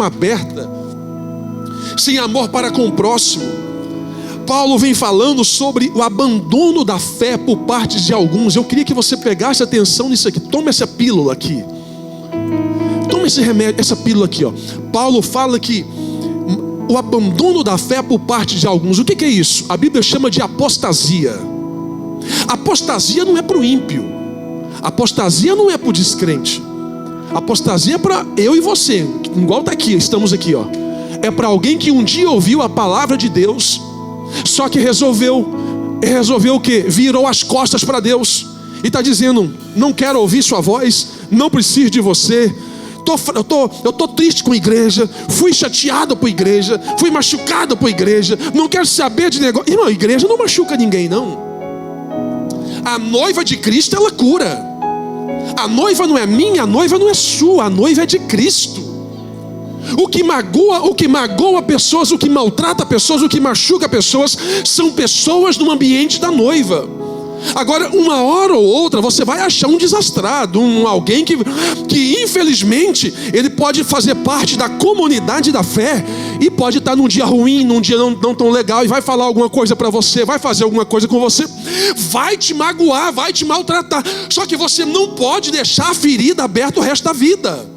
aberta. Sem amor para com o próximo. Paulo vem falando sobre o abandono da fé por parte de alguns. Eu queria que você pegasse atenção nisso aqui. Toma essa pílula aqui. Toma esse remédio, essa pílula aqui, ó. Paulo fala que o abandono da fé por parte de alguns. O que é isso? A Bíblia chama de apostasia. Apostasia não é para o ímpio. Apostasia não é para o descrente. Apostasia é para eu e você, igual está aqui, estamos aqui, ó. É para alguém que um dia ouviu a palavra de Deus, só que resolveu o quê? Virou as costas para Deus e está dizendo: não quero ouvir sua voz, não preciso de você. tô triste com a igreja, fui chateado por igreja, fui machucado por igreja, não quero saber de negócio. Irmão, a igreja não machuca ninguém, não. A noiva de Cristo, ela cura. A noiva não é minha, a noiva não é sua, a noiva é de Cristo. O que magoa pessoas, o que maltrata pessoas, o que machuca pessoas, são pessoas no ambiente da noiva. Agora, uma hora ou outra, você vai achar um desastrado, alguém que infelizmente, ele pode fazer parte da comunidade da fé e pode estar num dia ruim, num dia não tão legal, e vai falar alguma coisa para você, vai fazer alguma coisa com você, vai te magoar, vai te maltratar. Só que você não pode deixar a ferida aberta o resto da vida.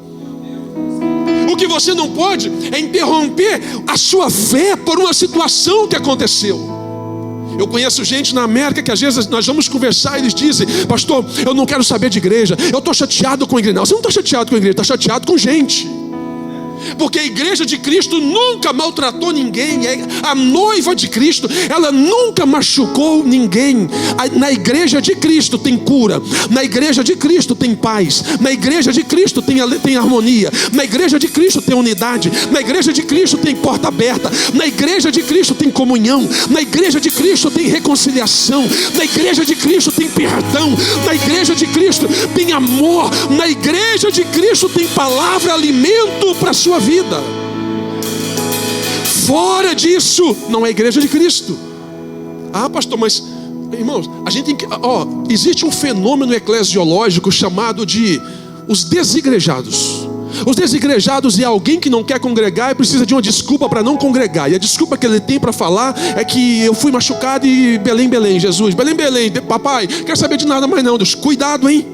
O que você não pode é interromper a sua fé por uma situação que aconteceu. Eu conheço gente na América que às vezes nós vamos conversar e eles dizem: pastor, eu não quero saber de igreja, eu estou chateado com a igreja. Não, você não está chateado com a igreja, está chateado com gente. Porque a igreja de Cristo nunca maltratou ninguém. A noiva de Cristo, ela nunca machucou ninguém. Na igreja de Cristo tem cura. Na igreja de Cristo tem paz. Na igreja de Cristo tem harmonia. Na igreja de Cristo tem unidade. Na igreja de Cristo tem porta aberta. Na igreja de Cristo tem comunhão. Na igreja de Cristo tem reconciliação. Na igreja de Cristo tem perdão. Na igreja de Cristo tem amor. Na igreja de Cristo tem palavra, alimento para a sua vida. Fora disso, não é igreja de Cristo. Ah, pastor, mas irmãos, a gente tem que, existe um fenômeno eclesiológico chamado de os desigrejados. Os desigrejados é alguém que não quer congregar e precisa de uma desculpa para não congregar. E a desculpa que ele tem para falar é que eu fui machucado e Belém, Jesus, Belém, papai, quero saber de nada mais não. Deus, cuidado, hein?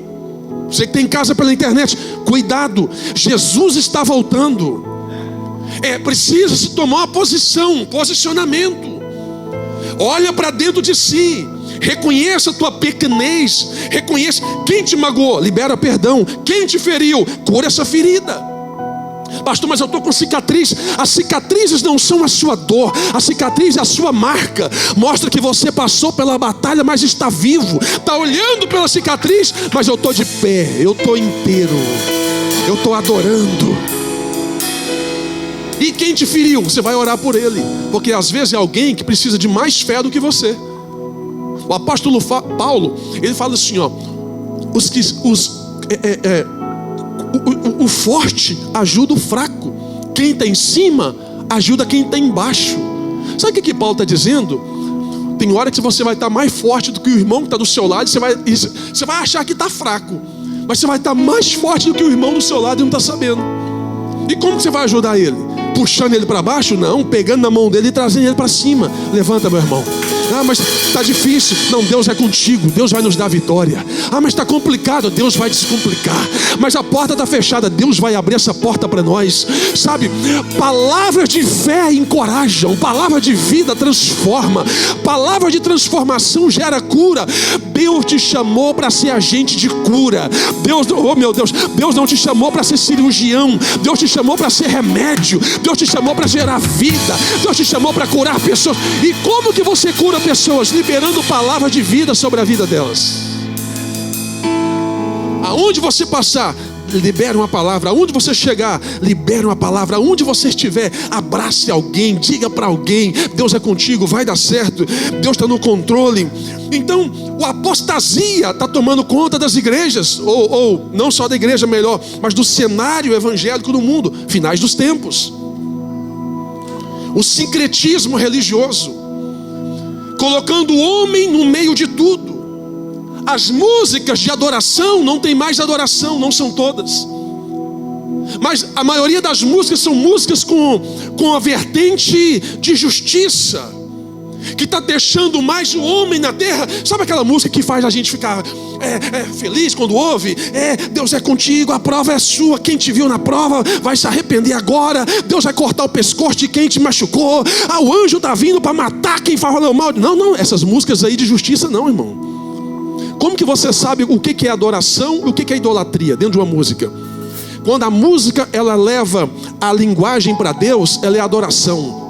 Você que tem casa pela internet, cuidado, Jesus está voltando. Precisa se tomar uma posição, um posicionamento. Olha para dentro de si, reconheça a tua pequenez, reconheça quem te magoou, libera perdão, quem te feriu, cura essa ferida. Pastor, mas eu estou com cicatriz. As cicatrizes não são a sua dor, a cicatriz é a sua marca. Mostra que você passou pela batalha, mas está vivo. Está olhando pela cicatriz, mas eu estou de pé, eu estou inteiro, eu estou adorando. E quem te feriu, você vai orar por ele, porque às vezes é alguém que precisa de mais fé do que você. O apóstolo Paulo, ele fala assim, o forte ajuda o fraco, quem está em cima ajuda quem está embaixo. Sabe o que Paulo está dizendo? Tem hora que você vai estar mais forte do que o irmão que está do seu lado, você vai achar que está fraco, mas você vai estar mais forte do que o irmão do seu lado e não está sabendo. E como que você vai ajudar ele? Puxando ele para baixo? Não, pegando na mão dele e trazendo ele para cima. Levanta, meu irmão. Ah, mas está difícil. Não, Deus é contigo, Deus vai nos dar vitória. Ah, mas está complicado, Deus vai descomplicar. Mas a porta está fechada, Deus vai abrir essa porta para nós. Sabe, palavras de fé encorajam, palavra de vida transforma, palavra de transformação gera cura. Deus te chamou para ser agente de cura. Deus não te chamou para ser cirurgião. Deus te chamou para ser remédio. Deus te chamou para gerar vida. Deus te chamou para curar pessoas. E como que você cura pessoas? Liberando palavra de vida sobre a vida delas. Aonde você passar, libere uma palavra. Aonde você chegar, libere uma palavra. Aonde você estiver, abrace alguém, diga para alguém: Deus é contigo, vai dar certo, Deus está no controle. Então, a apostasia está tomando conta das igrejas, ou não só da igreja, melhor, mas do cenário evangélico no mundo. Finais dos tempos. O sincretismo religioso, colocando o homem no meio de tudo. As músicas de adoração não tem mais adoração, não são todas, mas a maioria das músicas são músicas com a vertente de justiça, que está deixando mais o homem na terra. Sabe aquela música que faz a gente ficar feliz quando ouve? Deus é contigo, a prova é sua, quem te viu na prova vai se arrepender agora. Deus vai cortar o pescoço de quem te machucou. O anjo está vindo para matar quem falou mal. Não, essas músicas aí de justiça não, irmão. Como que você sabe o que é adoração e o que é idolatria dentro de uma música? Quando a música ela leva a linguagem para Deus, ela é adoração.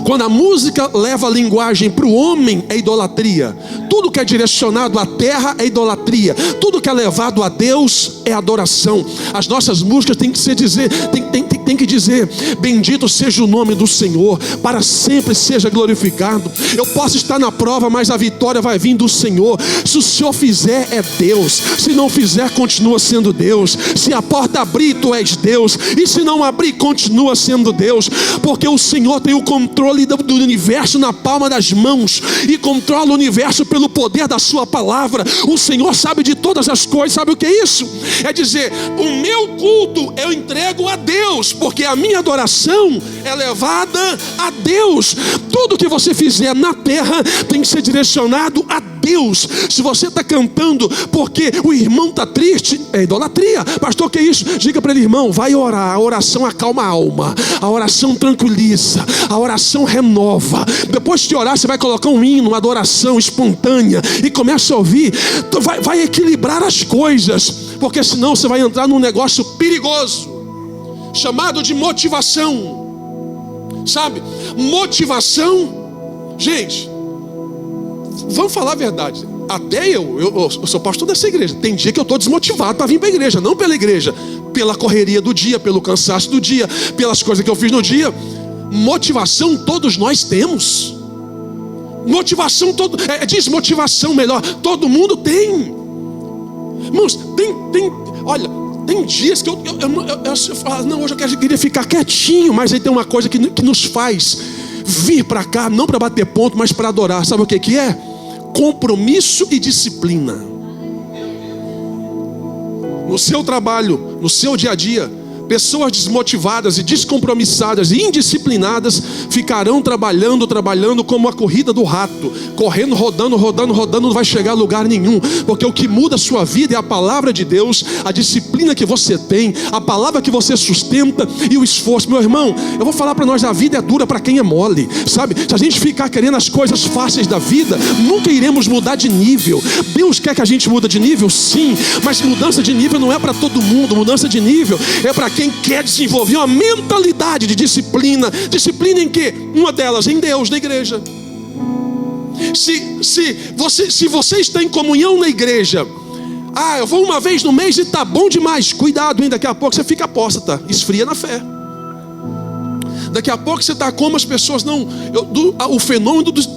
Quando a música leva a linguagem para o homem, é idolatria. Tudo que é direcionado à terra é idolatria. Tudo que é levado a Deus é adoração. As nossas músicas têm que dizer: bendito seja o nome do Senhor, para sempre seja glorificado. Eu posso estar na prova, mas a vitória vai vir do Senhor. Se o Senhor fizer, é Deus. Se não fizer, continua sendo Deus. Se a porta abrir, tu és Deus. E se não abrir, continua sendo Deus. Porque o Senhor tem o controle do universo na palma das mãos e controla o universo pelo poder da sua palavra. O Senhor sabe de todas as coisas. Sabe o que é isso? É dizer: o meu culto eu entrego a Deus, porque a minha adoração é levada a Deus. Tudo que você fizer na terra tem que ser direcionado a Deus. Se você está cantando porque o irmão está triste, é idolatria. Pastor, que é isso? Diga para ele: irmão, vai orar. A oração acalma a alma, a oração tranquiliza, a oração renova. Depois de orar, você vai colocar um hino, uma adoração espontânea e começa a ouvir. Então vai equilibrar as coisas, porque senão você vai entrar num negócio perigoso chamado de motivação. Sabe? Motivação, gente, vamos falar a verdade. Até eu sou pastor dessa igreja. Tem dia que eu estou desmotivado para vir para a igreja. Não pela igreja, pela correria do dia, pelo cansaço do dia, pelas coisas que eu fiz no dia. Motivação todos nós temos. Motivação, desmotivação melhor, todo mundo tem. Irmãos, olha, tem dias que eu falo: não, hoje eu queria ficar quietinho. Mas aí tem uma coisa que nos faz vir para cá, não para bater ponto, mas para adorar. Sabe o que é? Compromisso e disciplina. No seu trabalho, no seu dia a dia, pessoas desmotivadas e descompromissadas e indisciplinadas ficarão trabalhando como a corrida do rato, correndo, rodando, não vai chegar a lugar nenhum. Porque o que muda a sua vida é a palavra de Deus, a disciplina que você tem, a palavra que você sustenta e o esforço. Meu irmão, eu vou falar para nós: a vida é dura para quem é mole, sabe? Se a gente ficar querendo as coisas fáceis da vida, nunca iremos mudar de nível. Deus quer que a gente mude de nível, sim, mas mudança de nível não é para todo mundo. Mudança de nível é para quem quer desenvolver uma mentalidade de disciplina. Disciplina em quê? Uma delas, em Deus, na igreja. Se você está em comunhão na igreja, eu vou uma vez no mês e tá bom demais. Cuidado, hein? Daqui a pouco você fica apóstata, esfria na fé. Daqui a pouco você está como as pessoas o fenômeno dos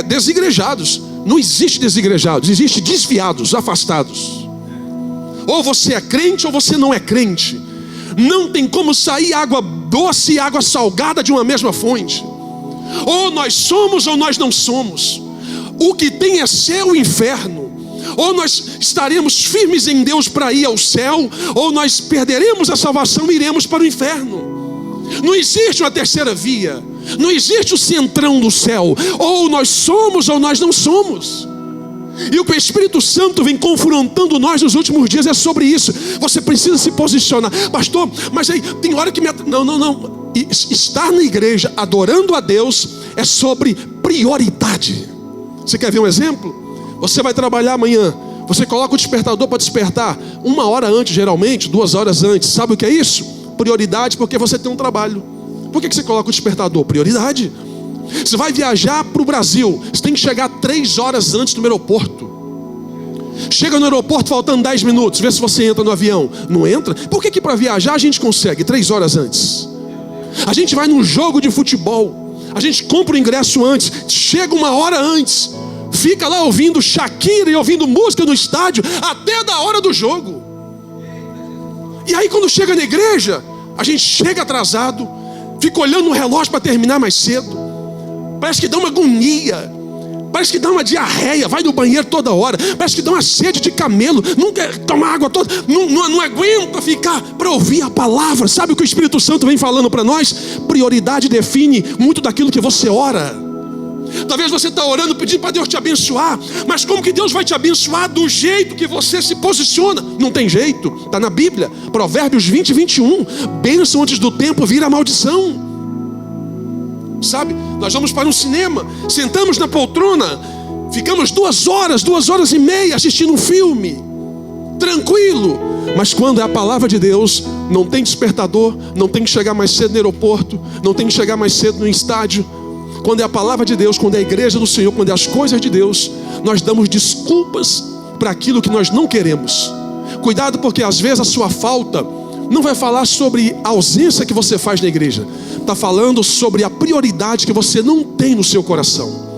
desigrejados. Não existe desigrejados, existe desviados, afastados. Ou você é crente ou você não é crente. Não tem como sair água doce e água salgada de uma mesma fonte. Ou nós somos ou nós não somos. O que tem é céu ou inferno. Ou nós estaremos firmes em Deus para ir ao céu, ou nós perderemos a salvação e iremos para o inferno. Não existe uma terceira via. Não existe o centrão do céu. Ou nós somos ou nós não somos. E o que o Espírito Santo vem confrontando nós nos últimos dias é sobre isso. Você precisa se posicionar. Pastor, mas aí tem hora que Não. Estar na igreja adorando a Deus é sobre prioridade. Você quer ver um exemplo? Você vai trabalhar amanhã. Você coloca o despertador para despertar 1 hora antes, geralmente 2 horas antes. Sabe o que é isso? Prioridade, porque você tem um trabalho. Por que você coloca o despertador? Prioridade. Você vai viajar para o Brasil, você tem que chegar 3 horas antes do aeroporto. Chega no aeroporto faltando 10 minutos, vê se você entra no avião. Não entra? Por que para viajar a gente consegue 3 horas antes? A gente vai num jogo de futebol, a gente compra o ingresso antes, chega 1 hora antes, fica lá ouvindo Shakira e ouvindo música no estádio até da hora do jogo. E aí quando chega na igreja, a gente chega atrasado, fica olhando no relógio para terminar mais cedo. Parece que dá uma agonia, parece que dá uma diarreia, vai no banheiro toda hora, parece que dá uma sede de camelo, não quer tomar água toda, não aguenta ficar para ouvir a palavra. Sabe o que o Espírito Santo vem falando para nós? Prioridade define muito daquilo que você ora. Talvez você está orando pedindo para Deus te abençoar, mas como que Deus vai te abençoar? Do jeito que você se posiciona. Não tem jeito, está na Bíblia, Provérbios 20, 21. Bênção antes do tempo vira maldição. Sabe, nós vamos para um cinema, sentamos na poltrona, ficamos 2 horas, 2 horas e meia assistindo um filme, tranquilo. Mas quando é a palavra de Deus, não tem despertador, não tem que chegar mais cedo no aeroporto, não tem que chegar mais cedo no estádio. quando é a palavra de Deus, quando é a igreja do Senhor, quando é as coisas de Deus, nós damos desculpas para aquilo que nós não queremos. Cuidado, porque às vezes a sua falta não vai falar sobre a ausência que você faz na igreja. Está falando sobre a prioridade que você não tem no seu coração.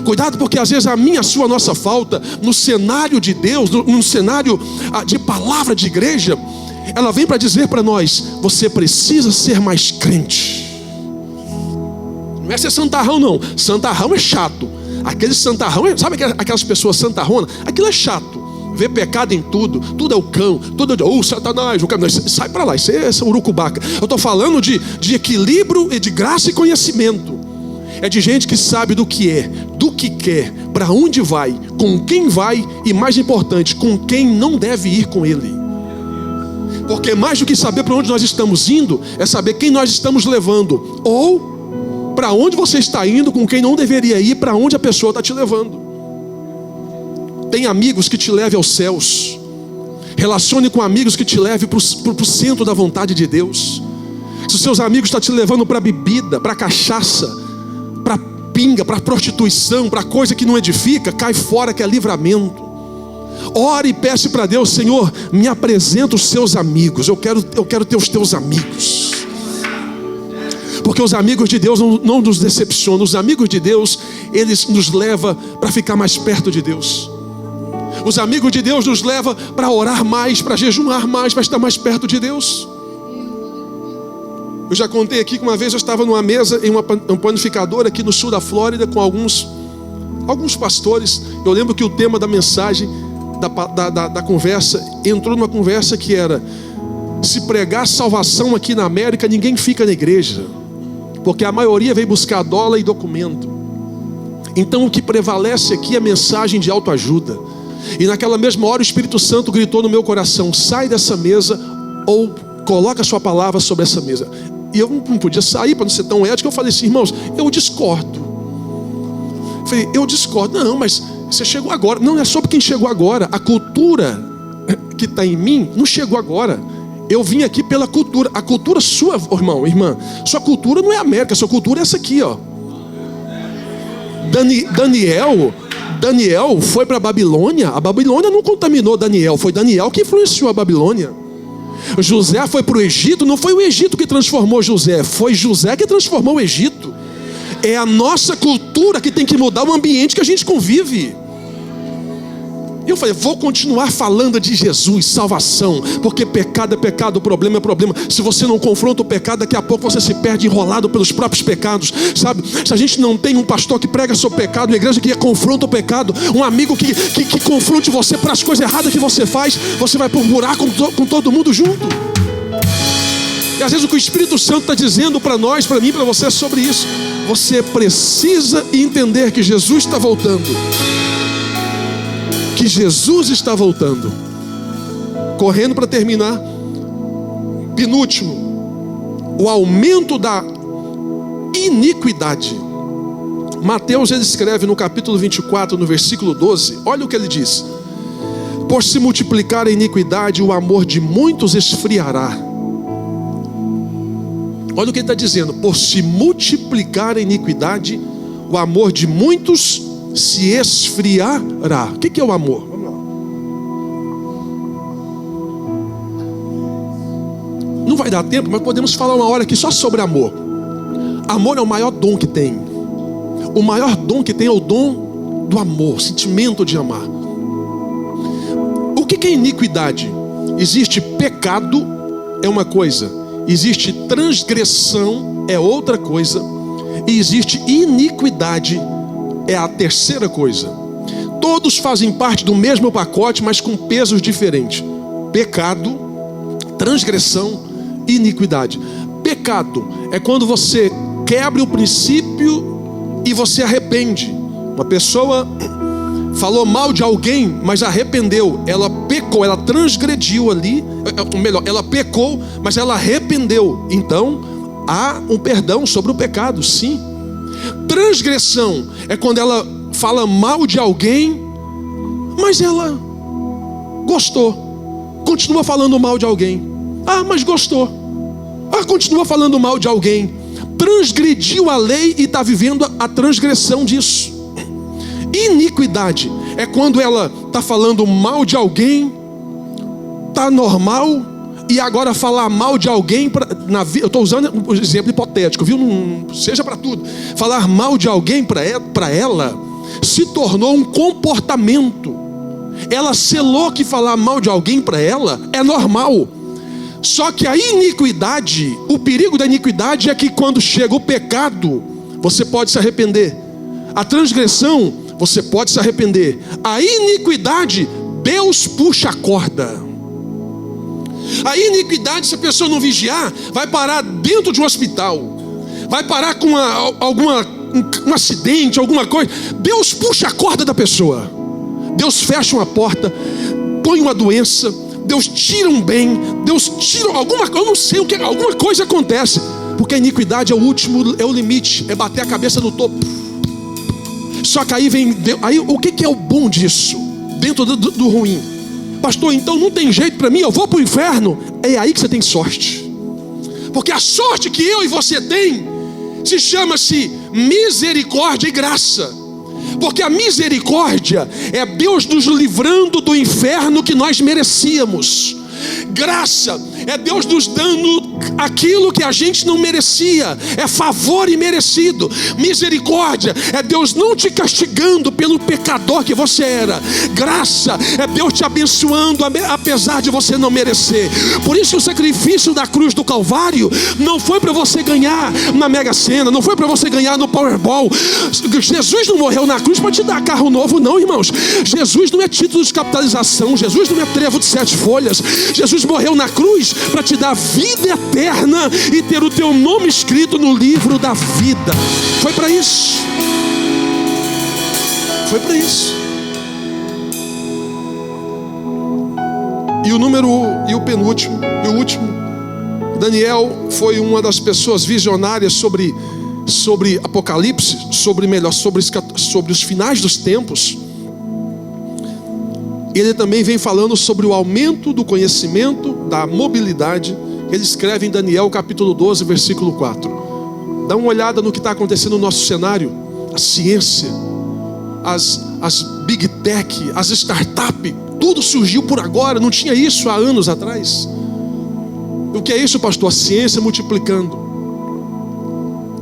Cuidado, porque às vezes a minha, a sua, a nossa falta no cenário de Deus, no cenário de palavra de igreja, ela vem para dizer para nós: você precisa ser mais crente. Não é ser santarrão não. Santarrão é chato. Aquele santarrão, sabe aquelas pessoas santarronas? Aquilo é chato. Vê pecado em tudo. Tudo é o cão. Tudo é Satanás. Sai para lá. Isso é urucubaca. Eu estou falando de equilíbrio e de graça e conhecimento. É de gente que sabe do que é, do que quer, para onde vai, com quem vai e, mais importante, com quem não deve ir com ele. Porque mais do que saber para onde nós estamos indo, é saber quem nós estamos levando. Ou para onde você está indo, com quem não deveria ir, para onde a pessoa está te levando. Tem amigos que te levem aos céus. Relacione com amigos que te levem para o centro da vontade de Deus. Se os seus amigos estão te levando para bebida, para cachaça, para pinga, para prostituição, para coisa que não edifica, cai fora, que é livramento. Ore e peça para Deus: Senhor, me apresenta os seus amigos. Eu quero ter os teus amigos. Porque os amigos de Deus não nos decepcionam. Os amigos de Deus, eles nos levam para ficar mais perto de Deus. Os amigos de Deus nos levam para orar mais, para jejuar mais, para estar mais perto de Deus. Eu já contei aqui que uma vez eu estava numa mesa em um panificador aqui no sul da Flórida com alguns pastores. Eu lembro que o tema da mensagem, da conversa, entrou numa conversa que era: se pregar salvação aqui na América, ninguém fica na igreja, porque a maioria vem buscar dólar e documento. Então o que prevalece aqui é a mensagem de autoajuda. E naquela mesma hora o Espírito Santo gritou no meu coração: sai dessa mesa, ou coloca a sua palavra sobre essa mesa. E eu não podia sair para não ser tão ético. Eu falei assim: irmãos, eu discordo. Falei: eu discordo. Não, mas você chegou agora. Não é sobre quem chegou agora. A cultura que está em mim não chegou agora. Eu vim aqui pela cultura. A cultura sua, irmão, irmã, sua cultura não é América. Sua cultura é essa aqui, ó. Daniel foi para a Babilônia. A Babilônia não contaminou Daniel. Foi Daniel que influenciou a Babilônia. José foi para o Egito. Não foi o Egito que transformou José, foi José que transformou o Egito. É a nossa cultura que tem que mudar o ambiente que a gente convive. E eu falei: vou continuar falando de Jesus, salvação, porque pecado é pecado, problema é problema. Se você não confronta o pecado, daqui a pouco você se perde enrolado pelos próprios pecados, sabe? Se a gente não tem um pastor que prega sobre pecado, uma igreja que confronta o pecado, um amigo que confronte você para as coisas erradas que você faz, você vai por buraco com todo mundo junto. E às vezes o que o Espírito Santo está dizendo para nós, para mim, para você é sobre isso. Você precisa entender que Jesus está voltando. Que Jesus está voltando. Correndo para terminar, penúltimo, o aumento da iniquidade. Mateus, ele escreve no capítulo 24, no versículo 12, olha o que ele diz: por se multiplicar a iniquidade, o amor de muitos esfriará. Olha o que ele está dizendo: por se multiplicar a iniquidade, o amor de muitos se esfriará. O que é o amor? Vamos lá. Não vai dar tempo, mas podemos falar uma hora aqui só sobre amor. Amor é o maior dom que tem. O maior dom que tem é o dom do amor, o sentimento de amar. O que é iniquidade? Existe pecado, é uma coisa. Existe transgressão, é outra coisa. E existe iniquidade, é a terceira coisa. Todos fazem parte do mesmo pacote, mas com pesos diferentes. Pecado, transgressão e iniquidade. Pecado é quando você quebra o princípio e você arrepende. Uma pessoa falou mal de alguém, mas arrependeu. Ela pecou, ela transgrediu ali. Ou melhor, ela pecou, mas ela arrependeu. Então, há um perdão sobre o pecado, sim. Transgressão é quando ela fala mal de alguém, mas ela gostou. Continua falando mal de alguém. Ah, mas gostou. Ah, continua falando mal de alguém. transgrediu a lei e está vivendo a transgressão disso. Iniquidade é quando ela está falando mal de alguém, está normal, e agora falar mal de alguém, eu estou usando um exemplo hipotético, viu? Não seja para tudo. Falar mal de alguém para ela se tornou um comportamento. Ela selou que falar mal de alguém para ela é normal. Só que a iniquidade, o perigo da iniquidade é que quando chega o pecado, você pode se arrepender. A transgressão, você pode se arrepender. A iniquidade, Deus puxa a corda. A iniquidade, se a pessoa não vigiar, vai parar dentro de um hospital, vai parar com um acidente, alguma coisa. Deus puxa a corda da pessoa. Deus fecha uma porta, põe uma doença, Deus tira um bem, Deus tira alguma coisa, eu não sei o que, alguma coisa acontece, porque a iniquidade é o limite, é bater a cabeça no topo. Só que aí vem, aí o que é o bom disso? Dentro do ruim. Pastor, então não tem jeito para mim, eu vou para o inferno. É aí que você tem sorte. Porque a sorte que eu e você tem chama-se misericórdia e graça. Porque a misericórdia é Deus nos livrando do inferno que nós merecíamos. Graça é Deus nos dando aquilo que a gente não merecia, é favor imerecido. Misericórdia é Deus não te castigando pelo pecador que você era. Graça é Deus te abençoando apesar de você não merecer. Por isso o sacrifício da cruz do Calvário não foi para você ganhar na Mega Sena, não foi para você ganhar no Powerball. Jesus não morreu na cruz para te dar carro novo, não, irmãos. Jesus não é título de capitalização, Jesus não é trevo de 7 folhas. Jesus morreu na cruz para te dar vida eterna e ter o teu nome escrito no livro da vida. Foi para isso. Foi para isso. E o penúltimo, e o último, Daniel foi uma das pessoas visionárias sobre Apocalipse, sobre os finais dos tempos. Ele também vem falando sobre o aumento do conhecimento, da mobilidade. Ele escreve em Daniel capítulo 12, versículo 4. Dá uma olhada no que está acontecendo no nosso cenário. A ciência, as big tech, as startups, tudo surgiu por agora, não tinha isso há anos atrás. O que é isso, pastor? A ciência multiplicando.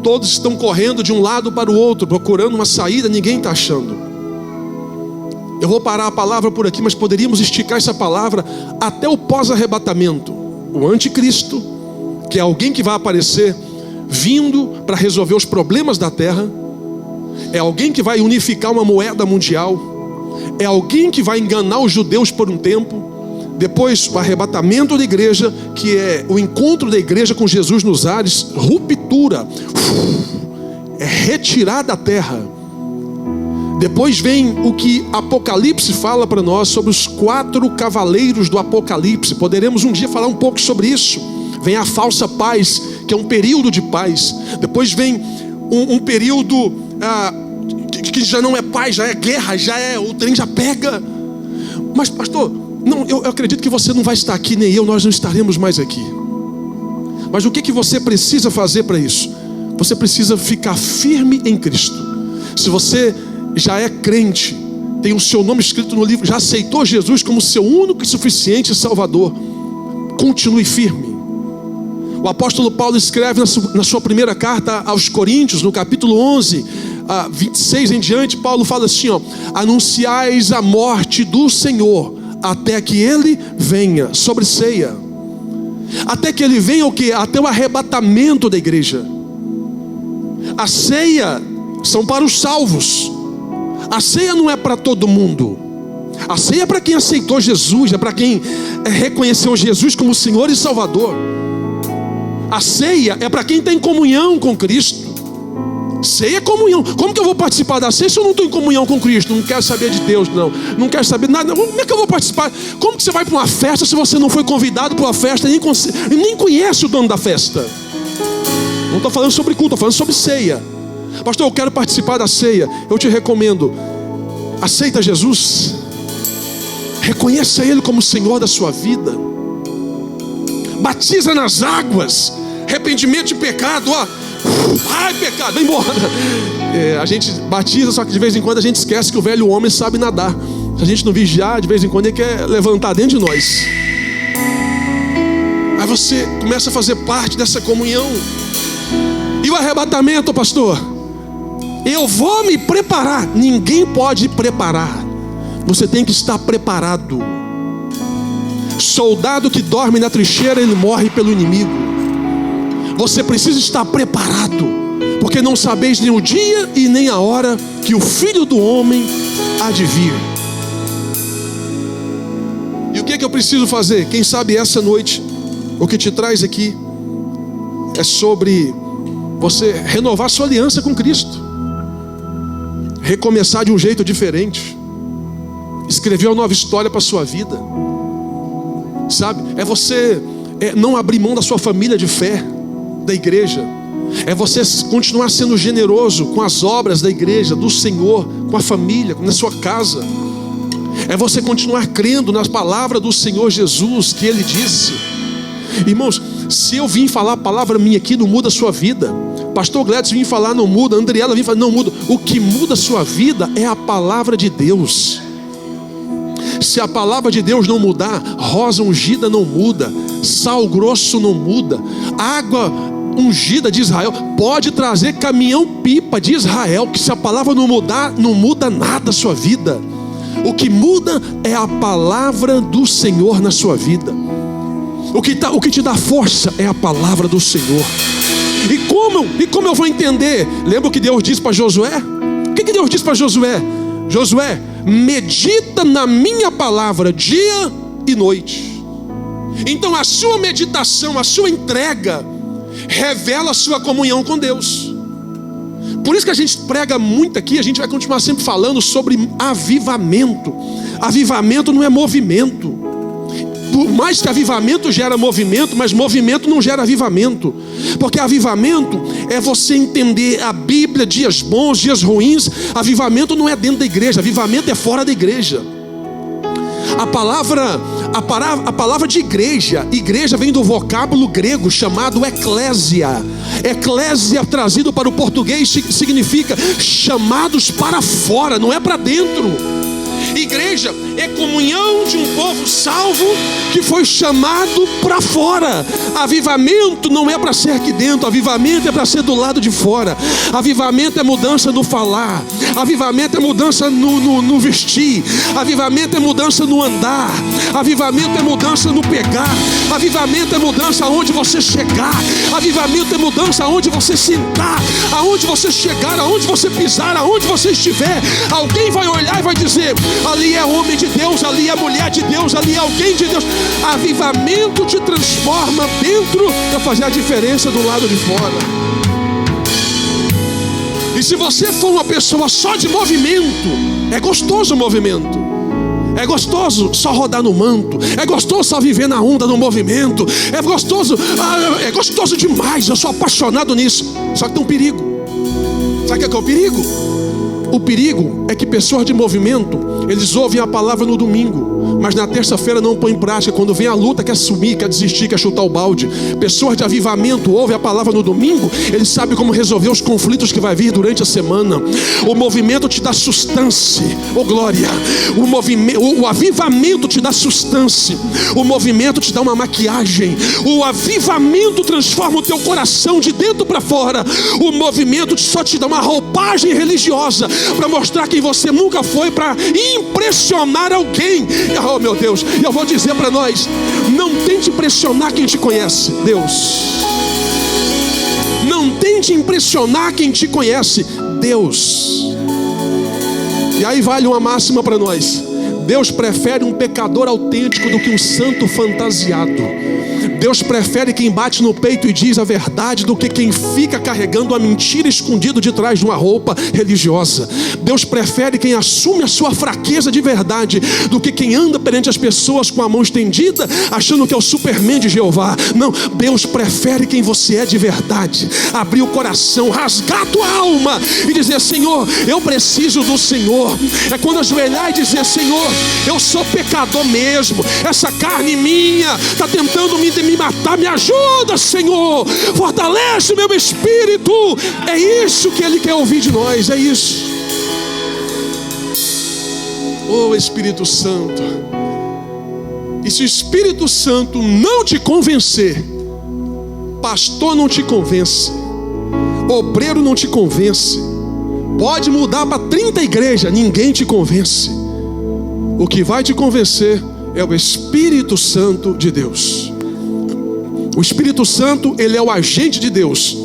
Todos estão correndo de um lado para o outro, procurando uma saída, ninguém está achando. Eu vou parar a palavra por aqui, mas poderíamos esticar essa palavra até o pós-arrebatamento. O anticristo, que é alguém que vai aparecer vindo para resolver os problemas da terra, é alguém que vai unificar uma moeda mundial, é alguém que vai enganar os judeus por um tempo. Depois o arrebatamento da igreja, que é o encontro da igreja com Jesus nos ares, ruptura, é retirar da terra. Depois vem o que Apocalipse fala para nós sobre os 4 cavaleiros do Apocalipse. Poderemos um dia falar um pouco sobre isso. Vem a falsa paz, que é um período de paz. Depois vem um período que já não é paz, já é guerra, o trem já pega. Mas pastor, não, eu acredito que você não vai estar aqui, nem eu, nós não estaremos mais aqui. Mas o que você precisa fazer para isso? Você precisa ficar firme em Cristo. Se você já é crente, tem o seu nome escrito no livro, já aceitou Jesus como seu único e suficiente Salvador, continue firme. O apóstolo Paulo escreve na sua primeira carta aos Coríntios, no capítulo 11, 26 em diante, Paulo fala assim, anunciais a morte do Senhor, até que Ele venha. Sobre ceia, até que Ele venha o quê? Até o arrebatamento da igreja. A ceia são para os salvos. A ceia não é para todo mundo. A ceia é para quem aceitou Jesus, é para quem reconheceu Jesus como Senhor e Salvador. A ceia é para quem tem comunhão com Cristo. Ceia é comunhão. Como que eu vou participar da ceia se eu não estou em comunhão com Cristo? Não quero saber de Deus, não quero saber nada. Como é que eu vou participar? Como que você vai para uma festa se você não foi convidado para uma festa e nem conhece o dono da festa? Não estou falando sobre culto, estou falando sobre ceia. Pastor, eu quero participar da ceia. Eu te recomendo, aceita Jesus, reconheça Ele como Senhor da sua vida, batiza nas águas, arrependimento de pecado. Ai, pecado, vai embora. A gente batiza, só que de vez em quando a gente esquece que o velho homem sabe nadar. Se a gente não vigiar, de vez em quando ele quer levantar dentro de nós. Aí você começa a fazer parte dessa comunhão. E o arrebatamento, pastor? Eu vou me preparar. Ninguém pode preparar. Você tem que estar preparado. Soldado que dorme na trincheira, ele morre pelo inimigo. Você precisa estar preparado, porque não sabeis nem o dia e nem a hora que o Filho do Homem há de vir. E o que é que eu preciso fazer? Quem sabe essa noite, o que te traz aqui é sobre você renovar sua aliança com Cristo, recomeçar de um jeito diferente, escrever uma nova história para a sua vida, sabe? É você não abrir mão da sua família de fé, da igreja. É você continuar sendo generoso com as obras da igreja, do Senhor, com a família, na sua casa. É você continuar crendo nas palavras do Senhor Jesus, que Ele disse. Irmãos, se eu vim falar a palavra minha aqui, não muda a sua vida. Pastor Gladys vim falar, não muda. Andriela vim falar, não muda. O que muda a sua vida é a palavra de Deus. Se a palavra de Deus não mudar, rosa ungida não muda, sal grosso não muda, água ungida de Israel pode trazer caminhão-pipa de Israel, que se a palavra não mudar, não muda nada a sua vida. O que muda é a palavra do Senhor na sua vida. O que te dá força é a palavra do Senhor. E como eu vou entender? Lembra o que Deus disse para Josué? O que Deus disse para Josué? Josué, medita na minha palavra dia e noite. Então a sua meditação, a sua entrega revela a sua comunhão com Deus. Por isso que a gente prega muito aqui, a gente vai continuar sempre falando sobre avivamento. Avivamento não é movimento. Por mais que avivamento gera movimento, mas movimento não gera avivamento. Porque avivamento é você entender a Bíblia, dias bons, dias ruins. Avivamento não é dentro da igreja, avivamento é fora da igreja. A palavra de igreja vem do vocábulo grego chamado eclésia. Eclésia, trazido para o português, significa chamados para fora, não é para dentro. Igreja é comunhão de um povo salvo que foi chamado para fora. Avivamento não é para ser aqui dentro, avivamento é para ser do lado de fora. Avivamento é mudança no falar, avivamento é mudança no vestir, avivamento é mudança no andar, avivamento é mudança no pegar, avivamento é mudança aonde você chegar, avivamento é mudança aonde você sentar, aonde você chegar, aonde você pisar, aonde você estiver. Alguém vai olhar e vai dizer: ali é homem de Deus, ali é mulher de Deus, ali é alguém de Deus. Avivamento te transforma dentro para fazer a diferença do lado de fora. E se você for uma pessoa só de movimento, é gostoso o movimento, é gostoso só rodar no manto, é gostoso só viver na onda do movimento, é gostoso demais, eu sou apaixonado nisso. Só que tem um perigo. Sabe o que é o perigo? O perigo é que pessoas de movimento, eles ouvem a palavra no domingo, mas na terça-feira não põem em prática. Quando vem a luta, quer sumir, quer desistir, quer chutar o balde. Pessoas de avivamento ouvem a palavra no domingo, eles sabem como resolver os conflitos que vai vir durante a semana. O movimento te dá sustância, glória. O avivamento te dá sustância. O movimento te dá uma maquiagem. O avivamento transforma o teu coração de dentro para fora. O movimento só te dá uma roupagem religiosa para mostrar quem você nunca foi, para impressionar alguém. Oh meu Deus, eu vou dizer para nós: não tente impressionar quem te conhece. Deus, não tente impressionar quem te conhece. Deus. E aí vale uma máxima para nós: Deus prefere um pecador autêntico do que um santo fantasiado. Deus prefere quem bate no peito e diz a verdade do que quem fica carregando a mentira escondido de trás de uma roupa religiosa. Deus prefere quem assume a sua fraqueza de verdade do que quem anda perante as pessoas com a mão estendida achando que é o Superman de Jeová. Não, Deus prefere quem você é de verdade. Abrir o coração, rasgar a tua alma e dizer: Senhor, eu preciso do Senhor. É quando ajoelhar e dizer: Senhor, Eu sou pecador mesmo. Essa carne minha está tentando me matar. Me ajuda, Senhor. Fortalece o meu espírito. É isso que Ele quer ouvir de nós. É isso. Oh, Espírito Santo. E se o Espírito Santo não te convencer, pastor não te convence, obreiro não te convence, pode mudar para 30 igrejas, ninguém te convence. O que vai te convencer é o Espírito Santo de Deus. O Espírito Santo, ele é o agente de Deus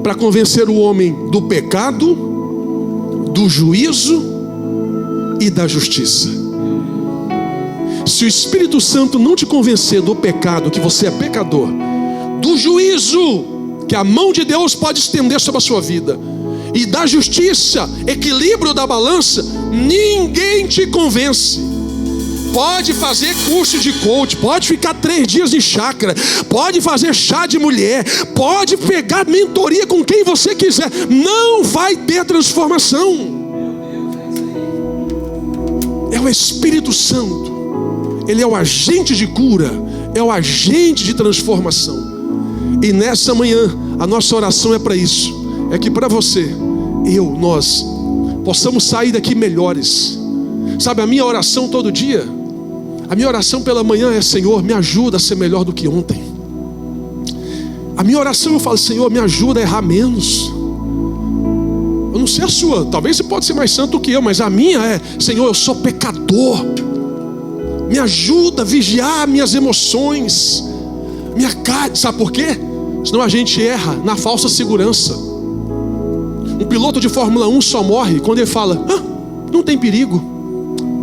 para convencer o homem do pecado, do juízo e da justiça. Se o Espírito Santo não te convencer do pecado, que você é pecador, do juízo, que a mão de Deus pode estender sobre a sua vida, e da justiça, equilíbrio da balança, ninguém te convence. Pode fazer curso de coach, pode ficar 3 dias em chácara, pode fazer chá de mulher, pode pegar mentoria com quem você quiser, não vai ter transformação. É o Espírito Santo. Ele é o agente de cura, é o agente de transformação. E nessa manhã, a nossa oração é para isso. É que para você, nós possamos sair daqui melhores. Sabe, a minha oração todo dia, a minha oração pela manhã é: Senhor, me ajuda a ser melhor do que ontem. A minha oração, eu falo: Senhor, me ajuda a errar menos. Eu não sei a sua, talvez você pode ser mais santo do que eu, mas a minha é: Senhor, eu sou pecador. Me ajuda a vigiar minhas emoções, minha carne. Sabe por quê? Senão a gente erra na falsa segurança. Um piloto de Fórmula 1 só morre quando ele fala: não tem perigo,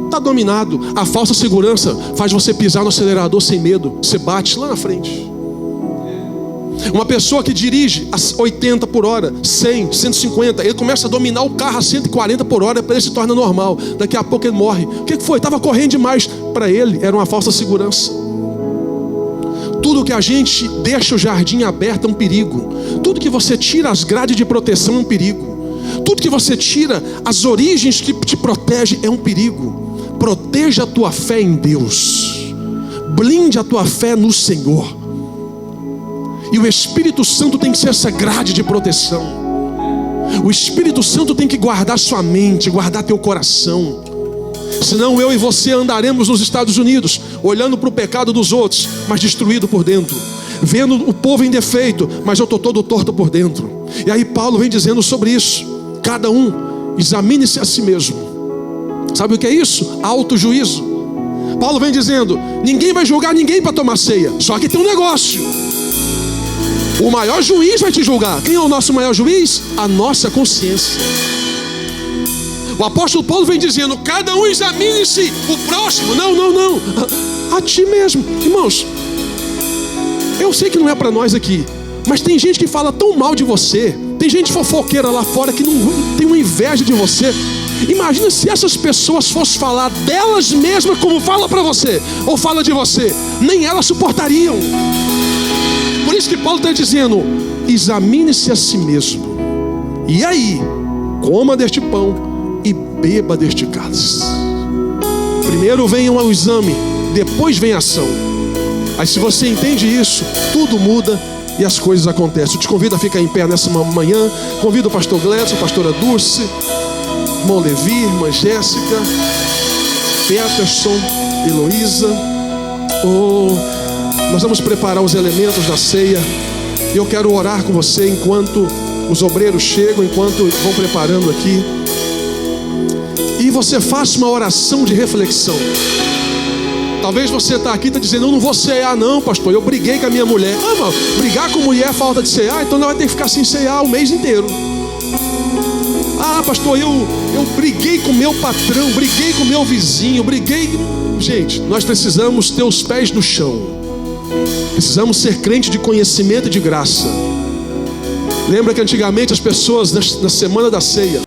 está dominado. A falsa segurança faz você pisar no acelerador sem medo. Você bate lá na frente. Uma pessoa que dirige a 80 por hora, 100, 150, ele começa a dominar o carro a 140 por hora, para ele se torna normal. Daqui a pouco ele morre. O que foi? Estava correndo demais. Para ele era uma falsa segurança. Tudo que a gente deixa o jardim aberto é um perigo. Tudo que você tira as grades de proteção é um perigo. Tudo que você tira as origens que te protegem é um perigo. Proteja a tua fé em Deus. Blinde a tua fé no Senhor. E o Espírito Santo tem que ser essa grade de proteção. O Espírito Santo tem que guardar sua mente, guardar teu coração. Senão eu e você andaremos nos Estados Unidos, olhando para o pecado dos outros, mas destruído por dentro. Vendo o povo em defeito, mas eu estou todo torto por dentro. E aí Paulo vem dizendo sobre isso. Cada um examine-se a si mesmo. Sabe o que é isso? Autojuízo. Paulo vem dizendo: ninguém vai julgar ninguém para tomar ceia. Só que tem um negócio: o maior juiz vai te julgar. Quem é o nosso maior juiz? A nossa consciência. O apóstolo Paulo vem dizendo: cada um examine-se. O próximo, não, a ti mesmo. Irmãos, eu sei que não é para nós aqui, mas tem gente que fala tão mal de você. Tem gente fofoqueira lá fora que não tem uma inveja de você. Imagina se essas pessoas fossem falar delas mesmas como fala para você, ou fala de você. Nem elas suportariam. Por isso que Paulo está dizendo: examine-se a si mesmo. E aí, coma deste pão e beba deste cálice. Primeiro vem o exame, depois vem a ação. Aí se você entende isso, tudo muda e as coisas acontecem. Eu te convido a ficar em pé nessa manhã. Convido o pastor Gledson, a pastora Dulce, irmão Levi, irmã Jéssica, Peterson, Heloísa. Nós vamos preparar os elementos da ceia. E eu quero orar com você enquanto os obreiros chegam, enquanto vão preparando aqui. E você faça uma oração de reflexão. Talvez você está aqui e está dizendo: eu não vou cear não, pastor, eu briguei com a minha mulher. Não, brigar com mulher é falta de cear, então não vai ter que ficar sem cear o mês inteiro. Pastor, eu briguei com meu patrão, briguei com meu vizinho, briguei. Gente, nós precisamos ter os pés no chão. Precisamos ser crente de conhecimento e de graça. Lembra que antigamente as pessoas na semana da ceia,